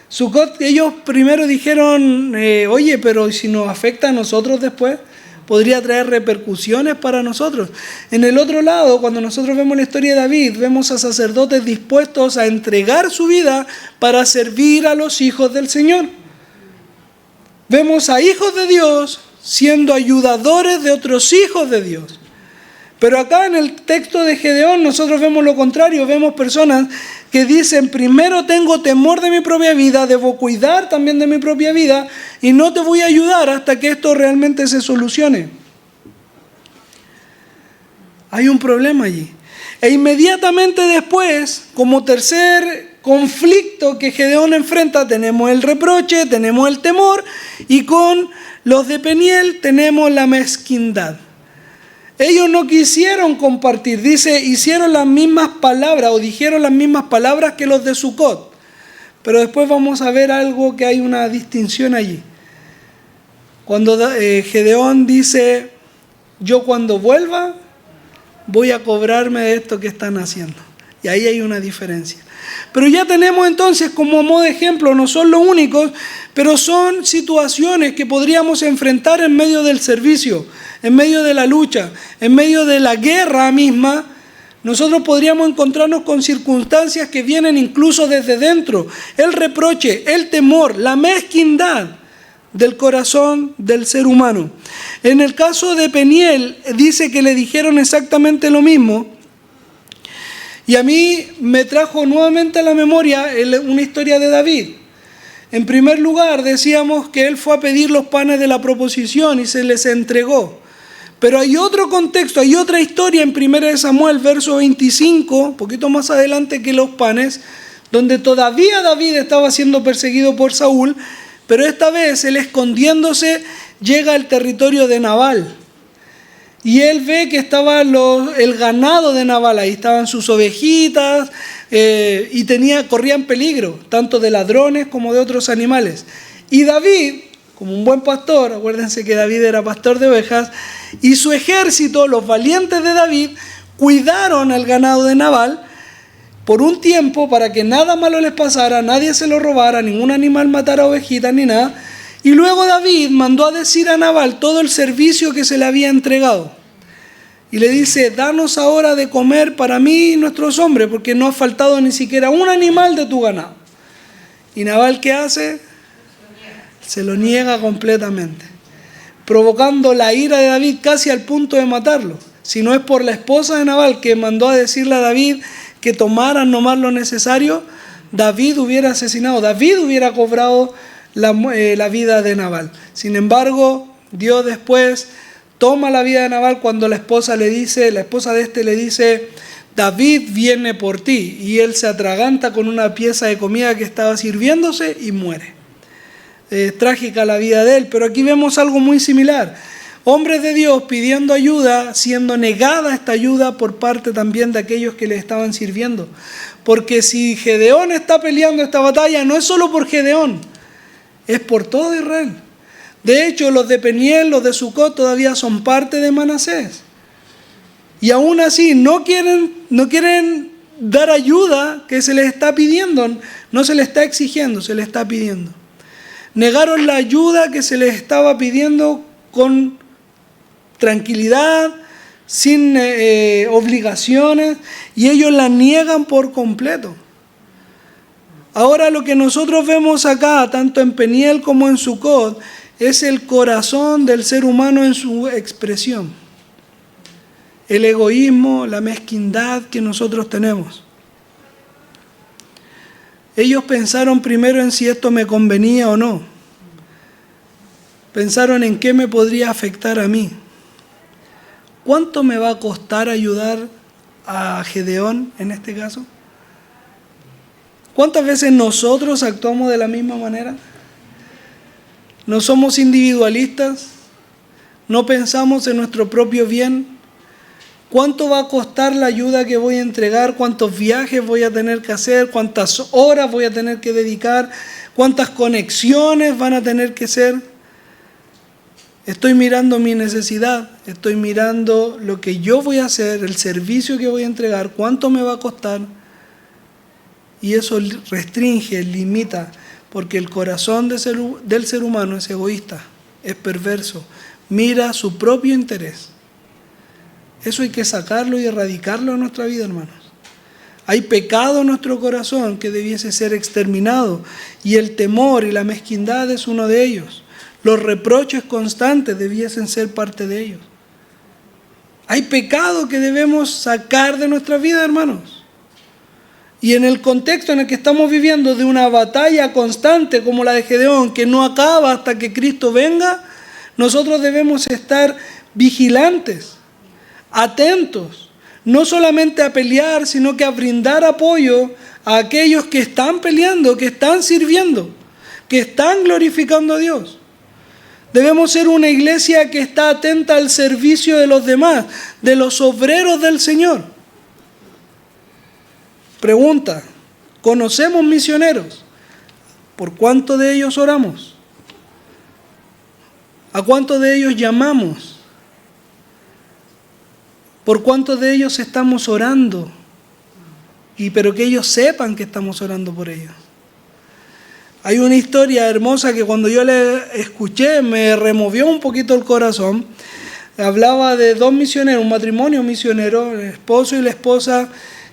Sucot, ellos primero dijeron, oye, pero si nos afecta a nosotros después, podría traer repercusiones para nosotros. En el otro lado, cuando nosotros vemos la historia de David, vemos a sacerdotes dispuestos a entregar su vida para servir a los hijos del Señor. Vemos a hijos de Dios siendo ayudadores de otros hijos de Dios. Pero acá en el texto de Gedeón nosotros vemos lo contrario, vemos personas que dicen: primero tengo temor de mi propia vida, debo cuidar también de mi propia vida y no te voy a ayudar hasta que esto realmente se solucione. Hay un problema allí. E inmediatamente después, como tercer conflicto que Gedeón enfrenta, tenemos el reproche, tenemos el temor, y con los de Peniel tenemos la mezquindad. Ellos no quisieron compartir, dice, hicieron las mismas palabras o dijeron las mismas palabras que los de Sucot. Pero después vamos a ver algo, que hay una distinción allí. Cuando Gedeón dice, yo cuando vuelva voy a cobrarme de esto que están haciendo. Y ahí hay una diferencia. Pero ya tenemos entonces como modo de ejemplo, no son los únicos, pero son situaciones que podríamos enfrentar en medio del servicio, en medio de la lucha, en medio de la guerra misma. Nosotros podríamos encontrarnos con circunstancias que vienen incluso desde dentro. El reproche, el temor, la mezquindad del corazón del ser humano. En el caso de Peniel, dice que le dijeron exactamente lo mismo. Y a mí me trajo nuevamente a la memoria una historia de David. En primer lugar, decíamos que él fue a pedir los panes de la proposición y se les entregó. Pero hay otro contexto, hay otra historia en 1 Samuel, verso 25, un poquito más adelante que los panes, donde todavía David estaba siendo perseguido por Saúl, pero esta vez él, escondiéndose, llega al territorio de Nabal. Y él ve que estaba el ganado de Nabal, ahí estaban sus ovejitas, y corrían peligro, tanto de ladrones como de otros animales. Y David, como un buen pastor, acuérdense que David era pastor de ovejas, y su ejército, los valientes de David, cuidaron al ganado de Nabal por un tiempo para que nada malo les pasara, nadie se lo robara, ningún animal matara ovejitas ni nada. Y luego David mandó a decir a Nabal todo el servicio que se le había entregado. Y le dice, danos ahora de comer para mí y nuestros hombres, porque no ha faltado ni siquiera un animal de tu ganado. Y Nabal, ¿qué hace? Se lo niega completamente, provocando la ira de David casi al punto de matarlo. Si no es por la esposa de Nabal que mandó a decirle a David que tomaran nomás lo necesario, David hubiera asesinado, David hubiera cobrado la vida de Nabal. Sin embargo, Dios después toma la vida de Nabal cuando la esposa de este le dice, David viene por ti, y él se atraganta con una pieza de comida que estaba sirviéndose y muere. Trágica la vida de él, pero aquí vemos algo muy similar. Hombres de Dios pidiendo ayuda, siendo negada esta ayuda por parte también de aquellos que le estaban sirviendo. Porque si Gedeón está peleando esta batalla, no es solo por Gedeón, es por todo Israel. De hecho, los de Peniel, los de Sucot todavía son parte de Manasés. Y aún así no quieren dar ayuda que se les está pidiendo, no se les está exigiendo, se les está pidiendo. Negaron la ayuda que se les estaba pidiendo con tranquilidad, sin obligaciones, y ellos la niegan por completo. Ahora lo que nosotros vemos acá, tanto en Peniel como en Sucot, es el corazón del ser humano en su expresión. El egoísmo, la mezquindad que nosotros tenemos. Ellos pensaron primero en si esto me convenía o no. Pensaron en qué me podría afectar a mí. ¿Cuánto me va a costar ayudar a Gedeón en este caso? ¿Cuántas veces nosotros actuamos de la misma manera? ¿No somos individualistas? ¿No pensamos en nuestro propio bien? ¿Cuánto va a costar la ayuda que voy a entregar? ¿Cuántos viajes voy a tener que hacer? ¿Cuántas horas voy a tener que dedicar? ¿Cuántas conexiones van a tener que ser? Estoy mirando mi necesidad, estoy mirando lo que yo voy a hacer, el servicio que voy a entregar, cuánto me va a costar. Y eso restringe, limita, porque el corazón del ser humano es egoísta, es perverso, mira su propio interés. Eso hay que sacarlo y erradicarlo de nuestra vida, hermanos. Hay pecado en nuestro corazón que debiese ser exterminado, y el temor y la mezquindad es uno de ellos. Los reproches constantes debiesen ser parte de ellos. Hay pecado que debemos sacar de nuestra vida, hermanos. Y en el contexto en el que estamos viviendo de una batalla constante como la de Gedeón, que no acaba hasta que Cristo venga, nosotros debemos estar vigilantes, atentos, no solamente a pelear, sino que a brindar apoyo a aquellos que están peleando, que están sirviendo, que están glorificando a Dios. Debemos ser una iglesia que está atenta al servicio de los demás, de los obreros del Señor. Pregunta, ¿conocemos misioneros? ¿Por cuánto de ellos oramos? ¿A cuántos de ellos llamamos? ¿Por cuántos de ellos estamos orando? Pero que ellos sepan que estamos orando por ellos. Hay una historia hermosa que cuando yo la escuché me removió un poquito el corazón. Hablaba de dos misioneros, un matrimonio misionero, el esposo y la esposa,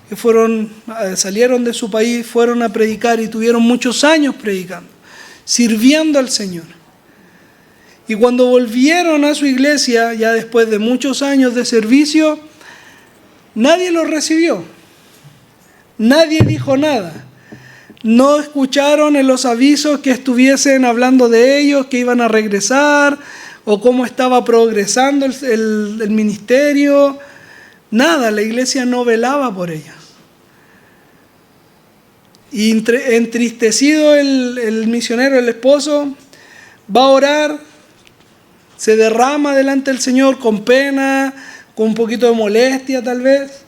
que salieron de su país, fueron a predicar y tuvieron muchos años predicando, sirviendo al Señor. Y cuando volvieron a su iglesia, ya después de muchos años de servicio, nadie los recibió. Nadie dijo nada. No escucharon en los avisos que estuviesen hablando de ellos, que iban a regresar, o cómo estaba progresando el ministerio. Nada, la iglesia no velaba por ellos. Y entristecido el misionero, el esposo, va a orar, se derrama delante del Señor con pena, con un poquito de molestia tal vez,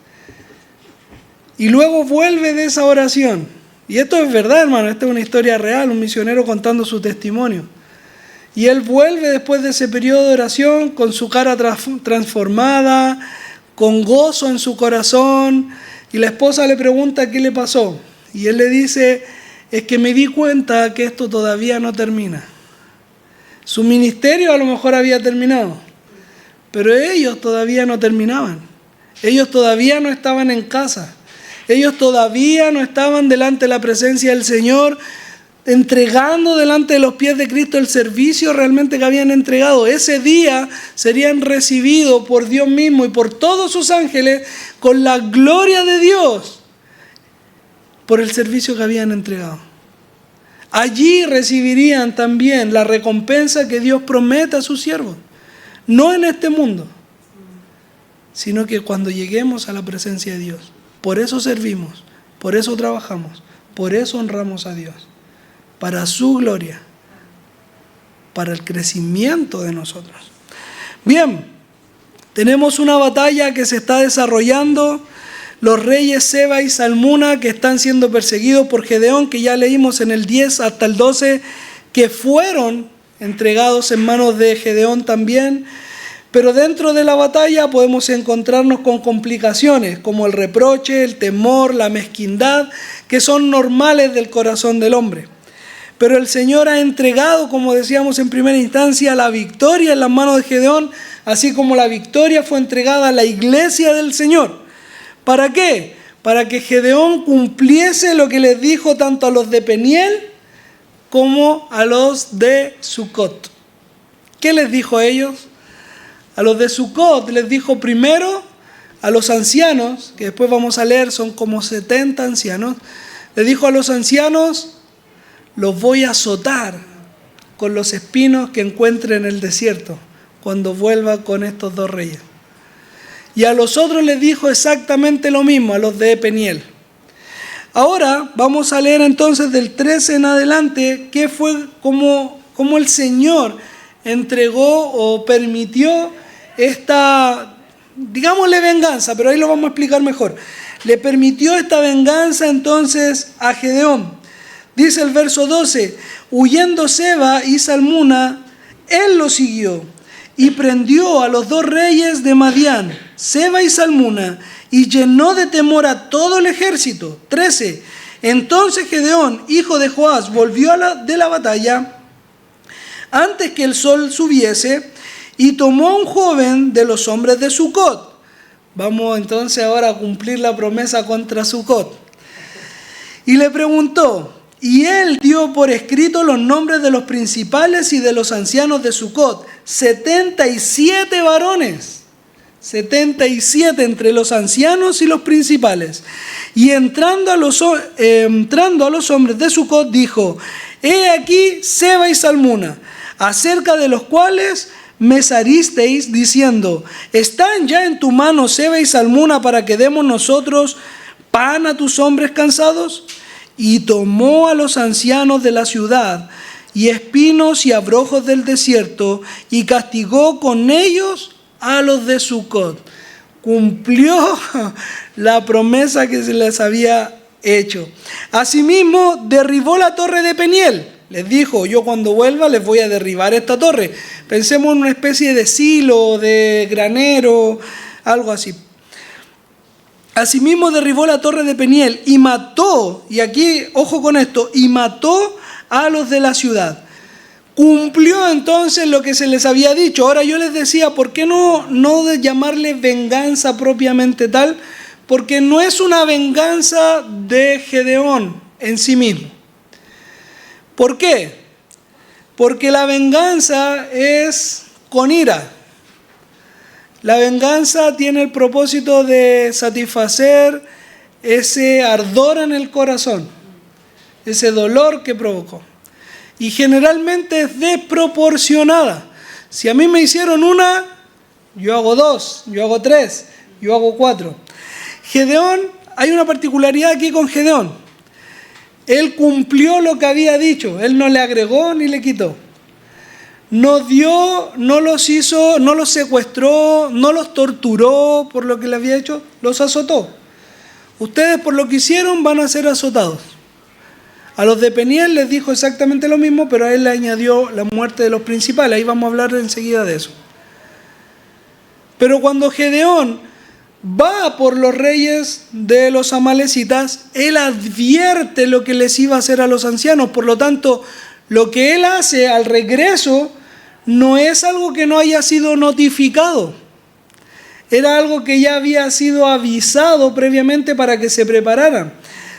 y luego vuelve de esa oración. Y esto es verdad, hermano, esta es una historia real, un misionero contando su testimonio. Y él vuelve después de ese periodo de oración con su cara transformada, con gozo en su corazón, y la esposa le pregunta qué le pasó. Y él le dice, es que me di cuenta que esto todavía no termina. Su ministerio a lo mejor había terminado, pero ellos todavía no terminaban. Ellos todavía no estaban en casa. Ellos todavía no estaban delante de la presencia del Señor, entregando delante de los pies de Cristo el servicio realmente que habían entregado. Ese día serían recibidos por Dios mismo y por todos sus ángeles con la gloria de Dios por el servicio que habían entregado. Allí recibirían también la recompensa que Dios promete a sus siervos. No en este mundo, sino que cuando lleguemos a la presencia de Dios. Por eso servimos, por eso trabajamos, por eso honramos a Dios. Para su gloria, para el crecimiento de nosotros. Bien, tenemos una batalla que se está desarrollando. Los reyes Seba y Salmuna que están siendo perseguidos por Gedeón, que ya leímos en el 10 hasta el 12, que fueron entregados en manos de Gedeón también. Pero dentro de la batalla podemos encontrarnos con complicaciones como el reproche, el temor, la mezquindad, que son normales del corazón del hombre. Pero el Señor ha entregado, como decíamos en primera instancia, la victoria en las manos de Gedeón, así como la victoria fue entregada a la iglesia del Señor. ¿Para qué? Para que Gedeón cumpliese lo que les dijo tanto a los de Peniel como a los de Sucot. ¿Qué les dijo a ellos? A los de Sucot les dijo primero, a los ancianos, que después vamos a leer, son como 70 ancianos, les dijo a los ancianos, los voy a azotar con los espinos que encuentre en el desierto cuando vuelva con estos dos reyes. Y a los otros les dijo exactamente lo mismo, a los de Peniel. Ahora vamos a leer entonces del 13 en adelante qué fue cómo el Señor entregó o permitió esta, digámosle venganza, pero ahí lo vamos a explicar mejor. Le permitió esta venganza entonces a Gedeón. Dice el verso 12, huyendo Seba y Salmuna, él lo siguió y prendió a los dos reyes de Madián, Seba y Salmuna, y llenó de temor a todo el ejército. 13. Entonces Gedeón, hijo de Joás, volvió de la batalla antes que el sol subiese y tomó a un joven de los hombres de Sucot. Vamos entonces ahora a cumplir la promesa contra Sucot. Y le preguntó, y él dio por escrito los nombres de los principales y de los ancianos de Sucot, 77 varones, 77 entre los ancianos y los principales. Y entrando a los hombres de Sucot dijo, he aquí Seba y Salmuna, acerca de los cuales me saristeis diciendo, ¿están ya en tu mano Seba y Salmuna para que demos nosotros pan a tus hombres cansados? Y tomó a los ancianos de la ciudad y espinos y abrojos del desierto y castigó con ellos a los de Sucot. Cumplió la promesa que se les había hecho. Asimismo, derribó la torre de Peniel. Les dijo, yo cuando vuelva les voy a derribar esta torre. Pensemos en una especie de silo, de granero, algo así. Asimismo derribó la torre de Peniel y mató, y aquí, ojo con esto, y mató a los de la ciudad. Cumplió entonces lo que se les había dicho. Ahora yo les decía, ¿por qué no de llamarle venganza propiamente tal? Porque no es una venganza de Gedeón en sí mismo. ¿Por qué? Porque la venganza es con ira. La venganza tiene el propósito de satisfacer ese ardor en el corazón, ese dolor que provocó. Y generalmente es desproporcionada. Si a mí me hicieron una, yo hago 2, yo hago 3, yo hago 4. Gedeón, hay una particularidad aquí con Gedeón. Él cumplió lo que había dicho, él no le agregó ni le quitó. No dio, no los hizo, no los secuestró, no los torturó por lo que le había hecho, los azotó. Ustedes por lo que hicieron van a ser azotados. A los de Peniel les dijo exactamente lo mismo, pero a él le añadió la muerte de los principales. Ahí vamos a hablar enseguida de eso. Pero cuando Gedeón va por los reyes de los amalecitas, él advierte lo que les iba a hacer a los ancianos. Por lo tanto, lo que él hace al regreso no es algo que no haya sido notificado. Era algo que ya había sido avisado previamente para que se prepararan.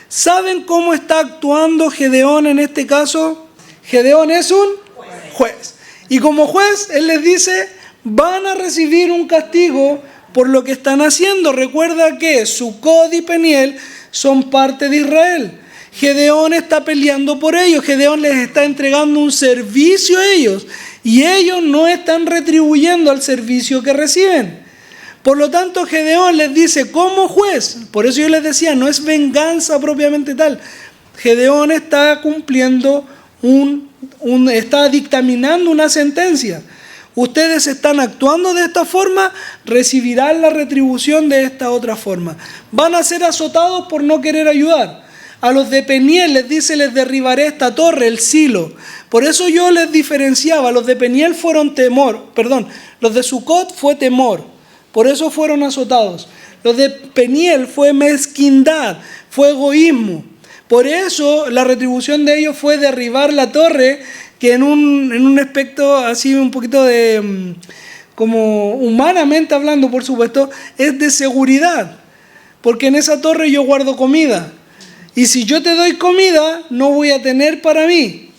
¿Saben cómo está actuando Gedeón en este caso? Gedeón es un juez. Y como juez, él les dice, van a recibir un castigo por lo que están haciendo. Recuerda que Sucot y Peniel son parte de Israel. Gedeón está peleando por ellos. Gedeón les está entregando un servicio a ellos. Y ellos no están retribuyendo al servicio que reciben. Por lo tanto, Gedeón les dice, como juez, por eso yo les decía, no es venganza propiamente tal. Gedeón está cumpliendo está dictaminando una sentencia. Ustedes están actuando de esta forma, recibirán la retribución de esta otra forma. Van a ser azotados por no querer ayudar. A los de Peniel les dice, les derribaré esta torre, el silo. Por eso yo les diferenciaba, los de Peniel fueron los de Sucot fue temor. Por eso fueron azotados. Los de Peniel fue mezquindad, fue egoísmo. Por eso la retribución de ellos fue derribar la torre, que en un aspecto así un poquito de, como humanamente hablando, por supuesto, es de seguridad. Porque en esa torre yo guardo comida. Y si yo te doy comida, no voy a tener para mí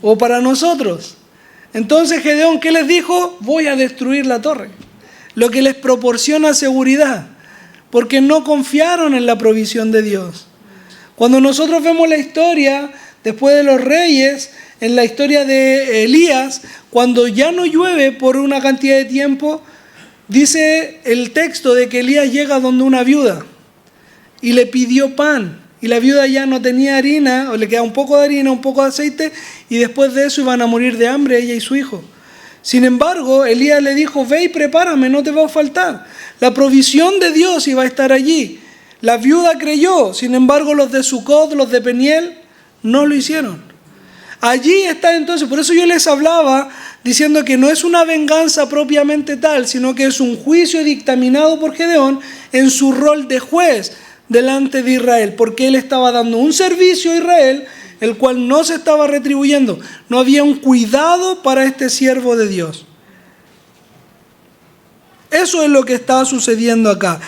o para nosotros. Entonces Gedeón, ¿qué les dijo? Voy a destruir la torre. Lo que les proporciona seguridad, porque no confiaron en la provisión de Dios. Cuando nosotros vemos la historia, después de los reyes, en la historia de Elías, cuando ya no llueve por una cantidad de tiempo, dice el texto de que Elías llega donde una viuda y le pidió pan. Y la viuda ya no tenía harina, o le queda un poco de harina, un poco de aceite, y después de eso iban a morir de hambre ella y su hijo. Sin embargo, Elías le dijo, ve y prepárame, no te va a faltar. La provisión de Dios iba a estar allí. La viuda creyó, sin embargo, los de Sucot, los de Peniel, no lo hicieron. Allí está entonces, por eso yo les hablaba diciendo que no es una venganza propiamente tal, sino que es un juicio dictaminado por Gedeón en su rol de juez delante de Israel, porque él estaba dando un servicio a Israel, el cual no se estaba retribuyendo. No había un cuidado para este siervo de Dios. Eso es lo que está sucediendo acá.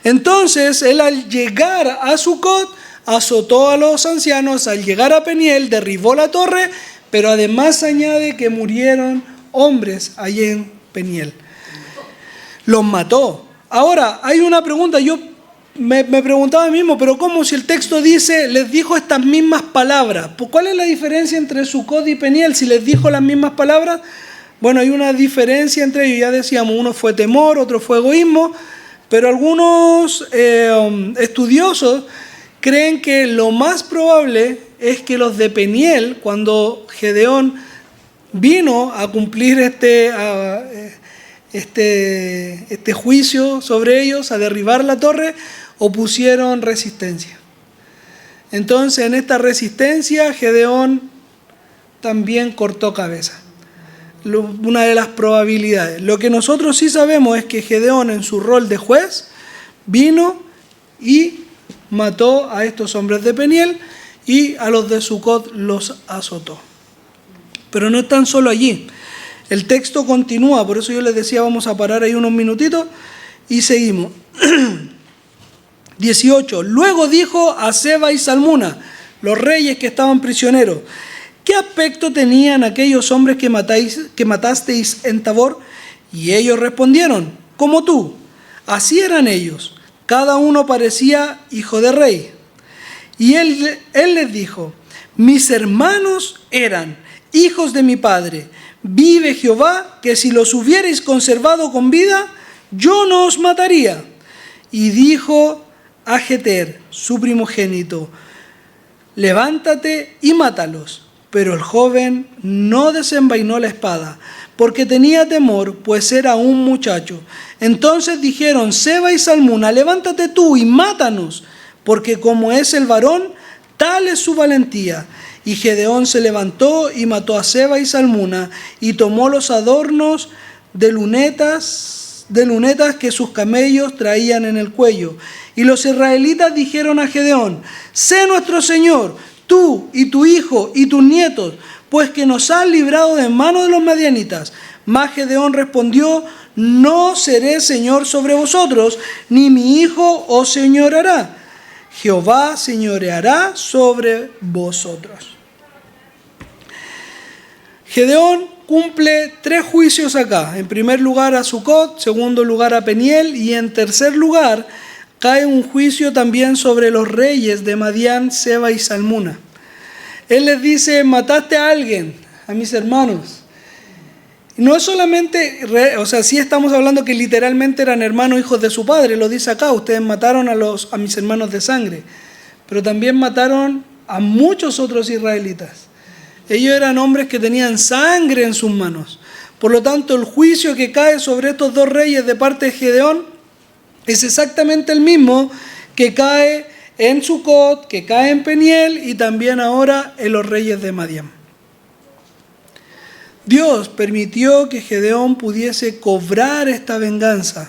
Entonces, él al llegar a Sucot, azotó a los ancianos. Al llegar a Peniel, derribó la torre, pero además añade que murieron hombres allí en Peniel. Los mató. Ahora, hay una pregunta. Yo me preguntaba a mí mismo, pero ¿cómo si el texto dice, les dijo estas mismas palabras? ¿Cuál es la diferencia entre Sucot y Peniel si les dijo las mismas palabras? Bueno, hay una diferencia entre ellos, ya decíamos, uno fue temor, otro fue egoísmo, pero algunos estudiosos creen que lo más probable es que los de Peniel, cuando Gedeón vino a cumplir este juicio sobre ellos, a derribar la torre, opusieron resistencia. Entonces, en esta resistencia, Gedeón también cortó cabeza. Una de las probabilidades. Lo que nosotros sí sabemos es que Gedeón, en su rol de juez, vino y mató a estos hombres de Peniel y a los de Sucot los azotó. Pero no están solo allí. El texto continúa, por eso yo les decía, vamos a parar ahí unos minutitos y seguimos. 18. Luego dijo a Seba y Salmuna, los reyes que estaban prisioneros: ¿qué aspecto tenían aquellos hombres que matasteis en Tabor? Y ellos respondieron: como tú. Así eran ellos. Cada uno parecía hijo de rey. Y él les dijo: mis hermanos eran hijos de mi padre. Vive Jehová, que si los hubierais conservado con vida, yo no os mataría. Y dijo a Jeter, su primogénito: levántate y mátalos. Pero el joven no desenvainó la espada, porque tenía temor, pues era un muchacho. Entonces dijeron Seba y Salmuna: levántate tú y mátanos, porque como es el varón, tal es su valentía. Y Gedeón se levantó y mató a Seba y Salmuna, y tomó los adornos de lunetas que sus camellos traían en el cuello. Y los israelitas dijeron a Gedeón: sé nuestro señor, tú y tu hijo y tus nietos, pues que nos has librado de manos de los madianitas. Mas Gedeón respondió: no seré señor sobre vosotros, ni mi hijo os señoreará. Jehová señoreará sobre vosotros. Gedeón cumple 3 juicios acá. En primer lugar a Sucot, segundo lugar a Peniel, y en tercer lugar cae un juicio también sobre los reyes de Madián, Seba y Salmuna. Él les dice: mataste a alguien, a mis hermanos. No es solamente, sí estamos hablando que literalmente eran hermanos, hijos de su padre, lo dice acá: ustedes mataron a mis hermanos de sangre, pero también mataron a muchos otros israelitas. Ellos eran hombres que tenían sangre en sus manos. Por lo tanto, el juicio que cae sobre estos 2 reyes de parte de Gedeón es exactamente el mismo que cae en Sucot, que cae en Peniel y también ahora en los reyes de Madián. Dios permitió que Gedeón pudiese cobrar esta venganza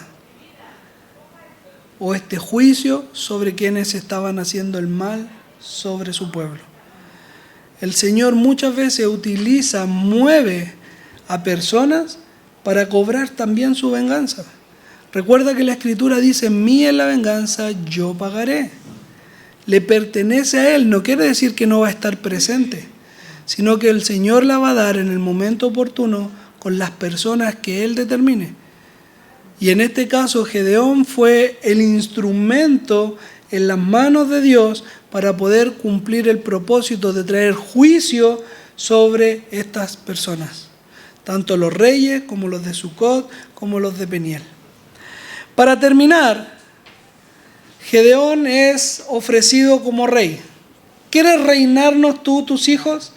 o este juicio sobre quienes estaban haciendo el mal sobre su pueblo. El Señor muchas veces mueve a personas para cobrar también su venganza. Recuerda que la Escritura dice: mía es la venganza, yo pagaré. Le pertenece a Él. No quiere decir que no va a estar presente, sino que el Señor la va a dar en el momento oportuno con las personas que Él determine. Y en este caso Gedeón fue el instrumento en las manos de Dios para poder cumplir el propósito de traer juicio sobre estas personas, tanto los reyes como los de Sucot, como los de Peniel. Para terminar, Gedeón es ofrecido como rey. ¿Quieres reinarnos tú, tus hijos?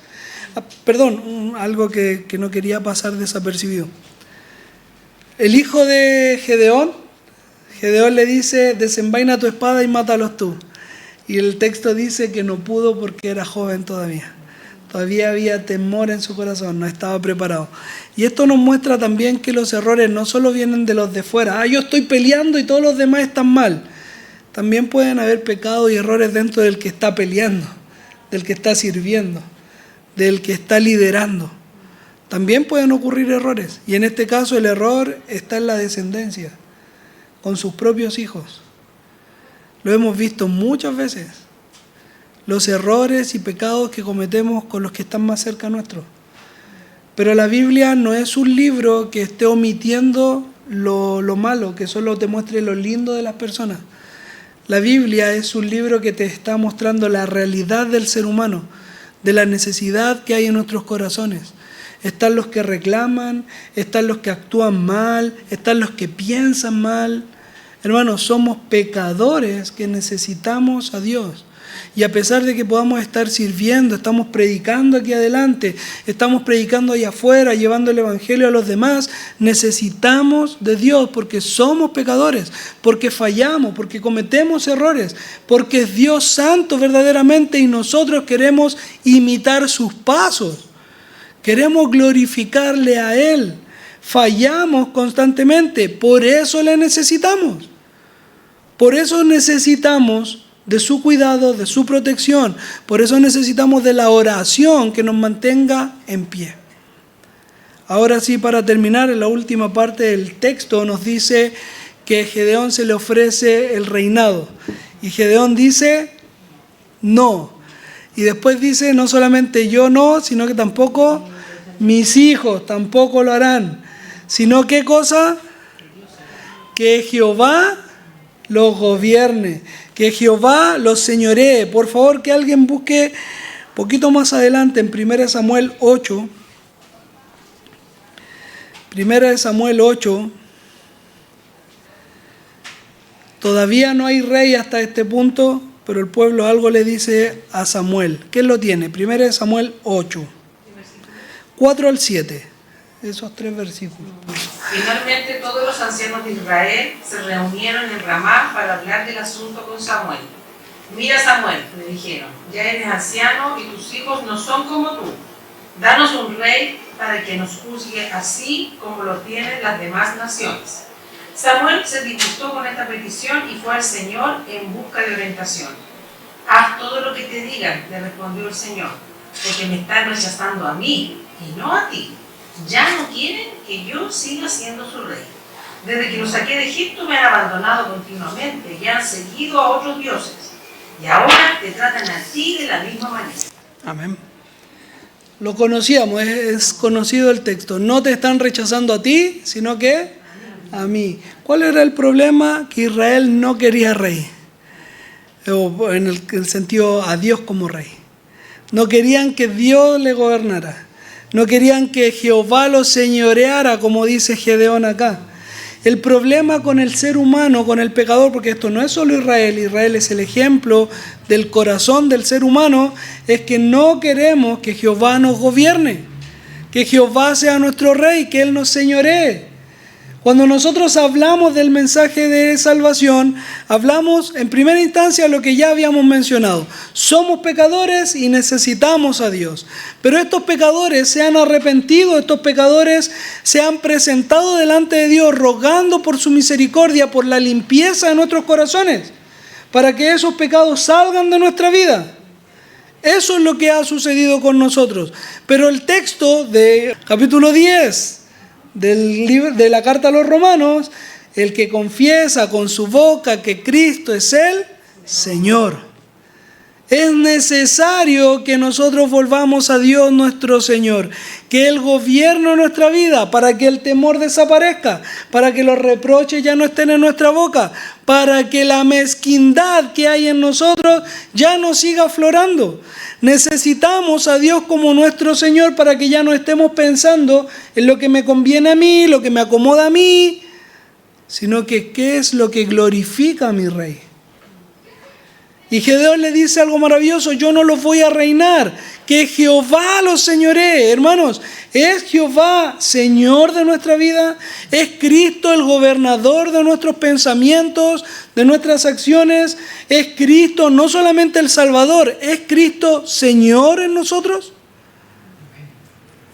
Algo que no quería pasar desapercibido. El hijo de Gedeón le dice: desenvaina tu espada y mátalos tú. Y el texto dice que no pudo porque era joven todavía. Todavía había temor en su corazón, no estaba preparado. Y esto nos muestra también que los errores no solo vienen de los de fuera. Yo estoy peleando y todos los demás están mal. También pueden haber pecados y errores dentro del que está peleando, del que está sirviendo, del que está liderando. También pueden ocurrir errores. Y en este caso el error está en la descendencia, con sus propios hijos. Lo hemos visto muchas veces. Los errores y pecados que cometemos con los que están más cerca nuestros. Pero la Biblia no es un libro que esté omitiendo lo malo, que solo te muestre lo lindo de las personas. La Biblia es un libro que te está mostrando la realidad del ser humano, de la necesidad que hay en nuestros corazones. Están los que reclaman, están los que actúan mal, están los que piensan mal. Hermanos, somos pecadores que necesitamos a Dios. Y a pesar de que podamos estar sirviendo, estamos predicando aquí adelante, estamos predicando allá afuera, llevando el Evangelio a los demás, necesitamos de Dios porque somos pecadores, porque fallamos, porque cometemos errores, porque es Dios santo verdaderamente y nosotros queremos imitar sus pasos. Queremos glorificarle a Él. Fallamos constantemente, por eso le necesitamos. Por eso necesitamos de su cuidado, de su protección. Por eso necesitamos de la oración que nos mantenga en pie. Ahora sí, para terminar, en la última parte del texto nos dice que a Gedeón se le ofrece el reinado. Y Gedeón dice, no. Y después dice, no solamente yo no, sino que tampoco mis hijos tampoco lo harán. Sino, ¿qué cosa? Que Jehová los gobierne, que Jehová los señoree. Por favor, que alguien busque un poquito más adelante en 1 Samuel 8. 1 Samuel 8. Todavía no hay rey hasta este punto, pero el pueblo algo le dice a Samuel. ¿Quién lo tiene? 1 Samuel 8. 4 al 7. Esos 3 versículos. Finalmente todos los ancianos de Israel se reunieron en Ramá para hablar del asunto con Samuel. Mira, Samuel, le dijeron, ya eres anciano y tus hijos no son como tú. Danos un rey para que nos juzgue así como lo tienen las demás naciones. Samuel se disgustó con esta petición y fue al Señor en busca de orientación. Haz todo lo que te digan, le respondió el Señor, porque me están rechazando a mí y no a ti. Ya no quieren que yo siga siendo su rey. Desde que los saqué de Egipto me han abandonado continuamente y han seguido a otros dioses. Y ahora te tratan a ti de la misma manera. Amén. Lo conocíamos, es conocido el texto. No te están rechazando a ti, sino que a mí. ¿Cuál era el problema? Que Israel no quería rey. O en el sentido a Dios como rey. No querían que Dios le gobernara. No querían que Jehová los señoreara, como dice Gedeón acá. El problema con el ser humano, con el pecador, porque esto no es solo Israel, Israel es el ejemplo del corazón del ser humano, es que no queremos que Jehová nos gobierne, que Jehová sea nuestro rey, que Él nos señoree. Cuando nosotros hablamos del mensaje de salvación, hablamos en primera instancia lo que ya habíamos mencionado. Somos pecadores y necesitamos a Dios. Pero estos pecadores se han arrepentido, estos pecadores se han presentado delante de Dios rogando por su misericordia, por la limpieza de nuestros corazones, para que esos pecados salgan de nuestra vida. Eso es lo que ha sucedido con nosotros. Pero el texto de capítulo 10 del libro, de la carta a los Romanos, el que confiesa con su boca que Cristo es el Señor. Es necesario que nosotros volvamos a Dios nuestro Señor, que Él gobierne nuestra vida para que el temor desaparezca, para que los reproches ya no estén en nuestra boca, para que la mezquindad que hay en nosotros ya no siga aflorando. Necesitamos a Dios como nuestro Señor para que ya no estemos pensando en lo que me conviene a mí, lo que me acomoda a mí, sino que qué es lo que glorifica a mi Rey. Y Gedeón le dice algo maravilloso: yo no los voy a reinar, que Jehová los señoree. Hermanos, ¿es Jehová Señor de nuestra vida? ¿Es Cristo el gobernador de nuestros pensamientos, de nuestras acciones? ¿Es Cristo no solamente el Salvador, es Cristo Señor en nosotros?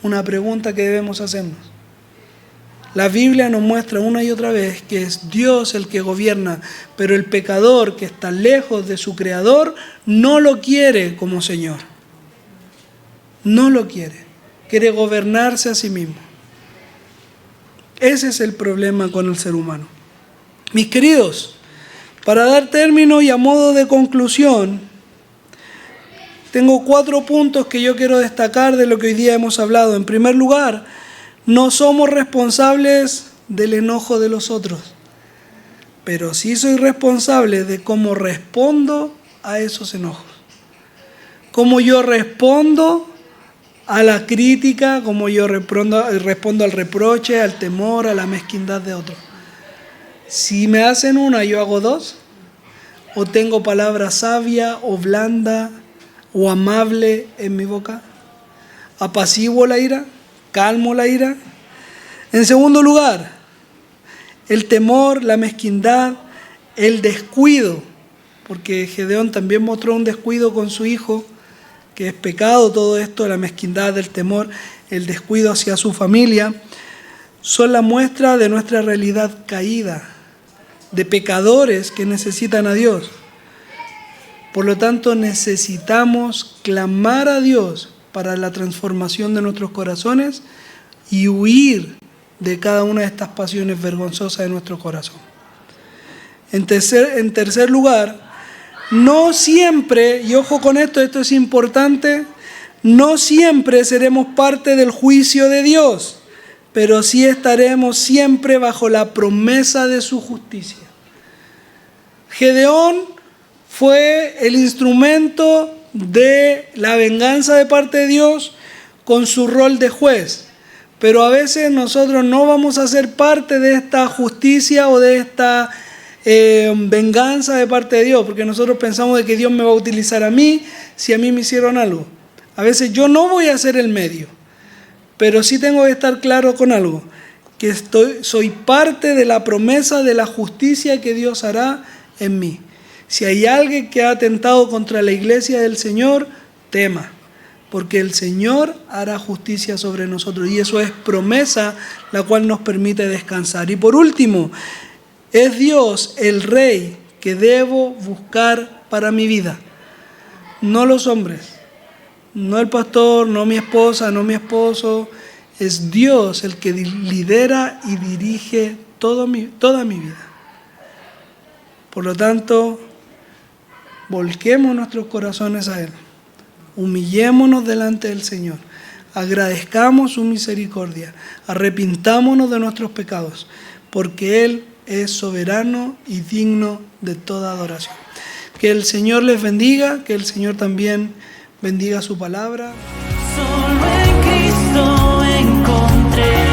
Una pregunta que debemos hacernos. La Biblia nos muestra una y otra vez que es Dios el que gobierna, pero el pecador que está lejos de su Creador no lo quiere como Señor. No lo quiere. Quiere gobernarse a sí mismo. Ese es el problema con el ser humano. Mis queridos, para dar término y a modo de conclusión, tengo 4 puntos que yo quiero destacar de lo que hoy día hemos hablado. En primer lugar, no somos responsables del enojo de los otros, pero sí soy responsable de cómo respondo a esos enojos. Cómo yo respondo a la crítica, cómo yo respondo al reproche, al temor, a la mezquindad de otros. Si me hacen una, yo hago 2, o tengo palabra sabia o blanda o amable en mi boca, apaciguo la ira, calmo la ira. En segundo lugar, el temor, la mezquindad, el descuido, porque Gedeón también mostró un descuido con su hijo, que es pecado todo esto, la mezquindad, el temor. el descuido hacia su familia, son la muestra de nuestra realidad caída, de pecadores que necesitan a Dios. Por lo tanto, necesitamos clamar a Dios para la transformación de nuestros corazones y huir de cada una de estas pasiones vergonzosas de nuestro corazón. En tercer lugar, no siempre, y ojo con esto es importante, no siempre seremos parte del juicio de Dios, pero sí estaremos siempre bajo la promesa de su justicia. Gedeón fue el instrumento de la venganza de parte de Dios con su rol de juez. Pero a veces nosotros no vamos a ser parte de esta justicia o de esta venganza de parte de Dios, porque nosotros pensamos de que Dios me va a utilizar a mí si a mí me hicieron algo. A veces yo no voy a ser el medio, pero sí tengo que estar claro con algo, que soy parte de la promesa de la justicia que Dios hará en mí. Si hay alguien que ha atentado contra la iglesia del Señor, tema, porque el Señor hará justicia sobre nosotros y eso es promesa la cual nos permite descansar. Y por último, es Dios el Rey que debo buscar para mi vida, no los hombres, no el pastor, no mi esposa, no mi esposo. Es Dios el que lidera y dirige toda mi vida. Por lo tanto, volquemos nuestros corazones a Él. Humillémonos delante del Señor. Agradezcamos su misericordia. Arrepintámonos de nuestros pecados, porque Él es soberano y digno de toda adoración. Que el Señor les bendiga, que el Señor también bendiga su palabra. Solo en Cristo encontré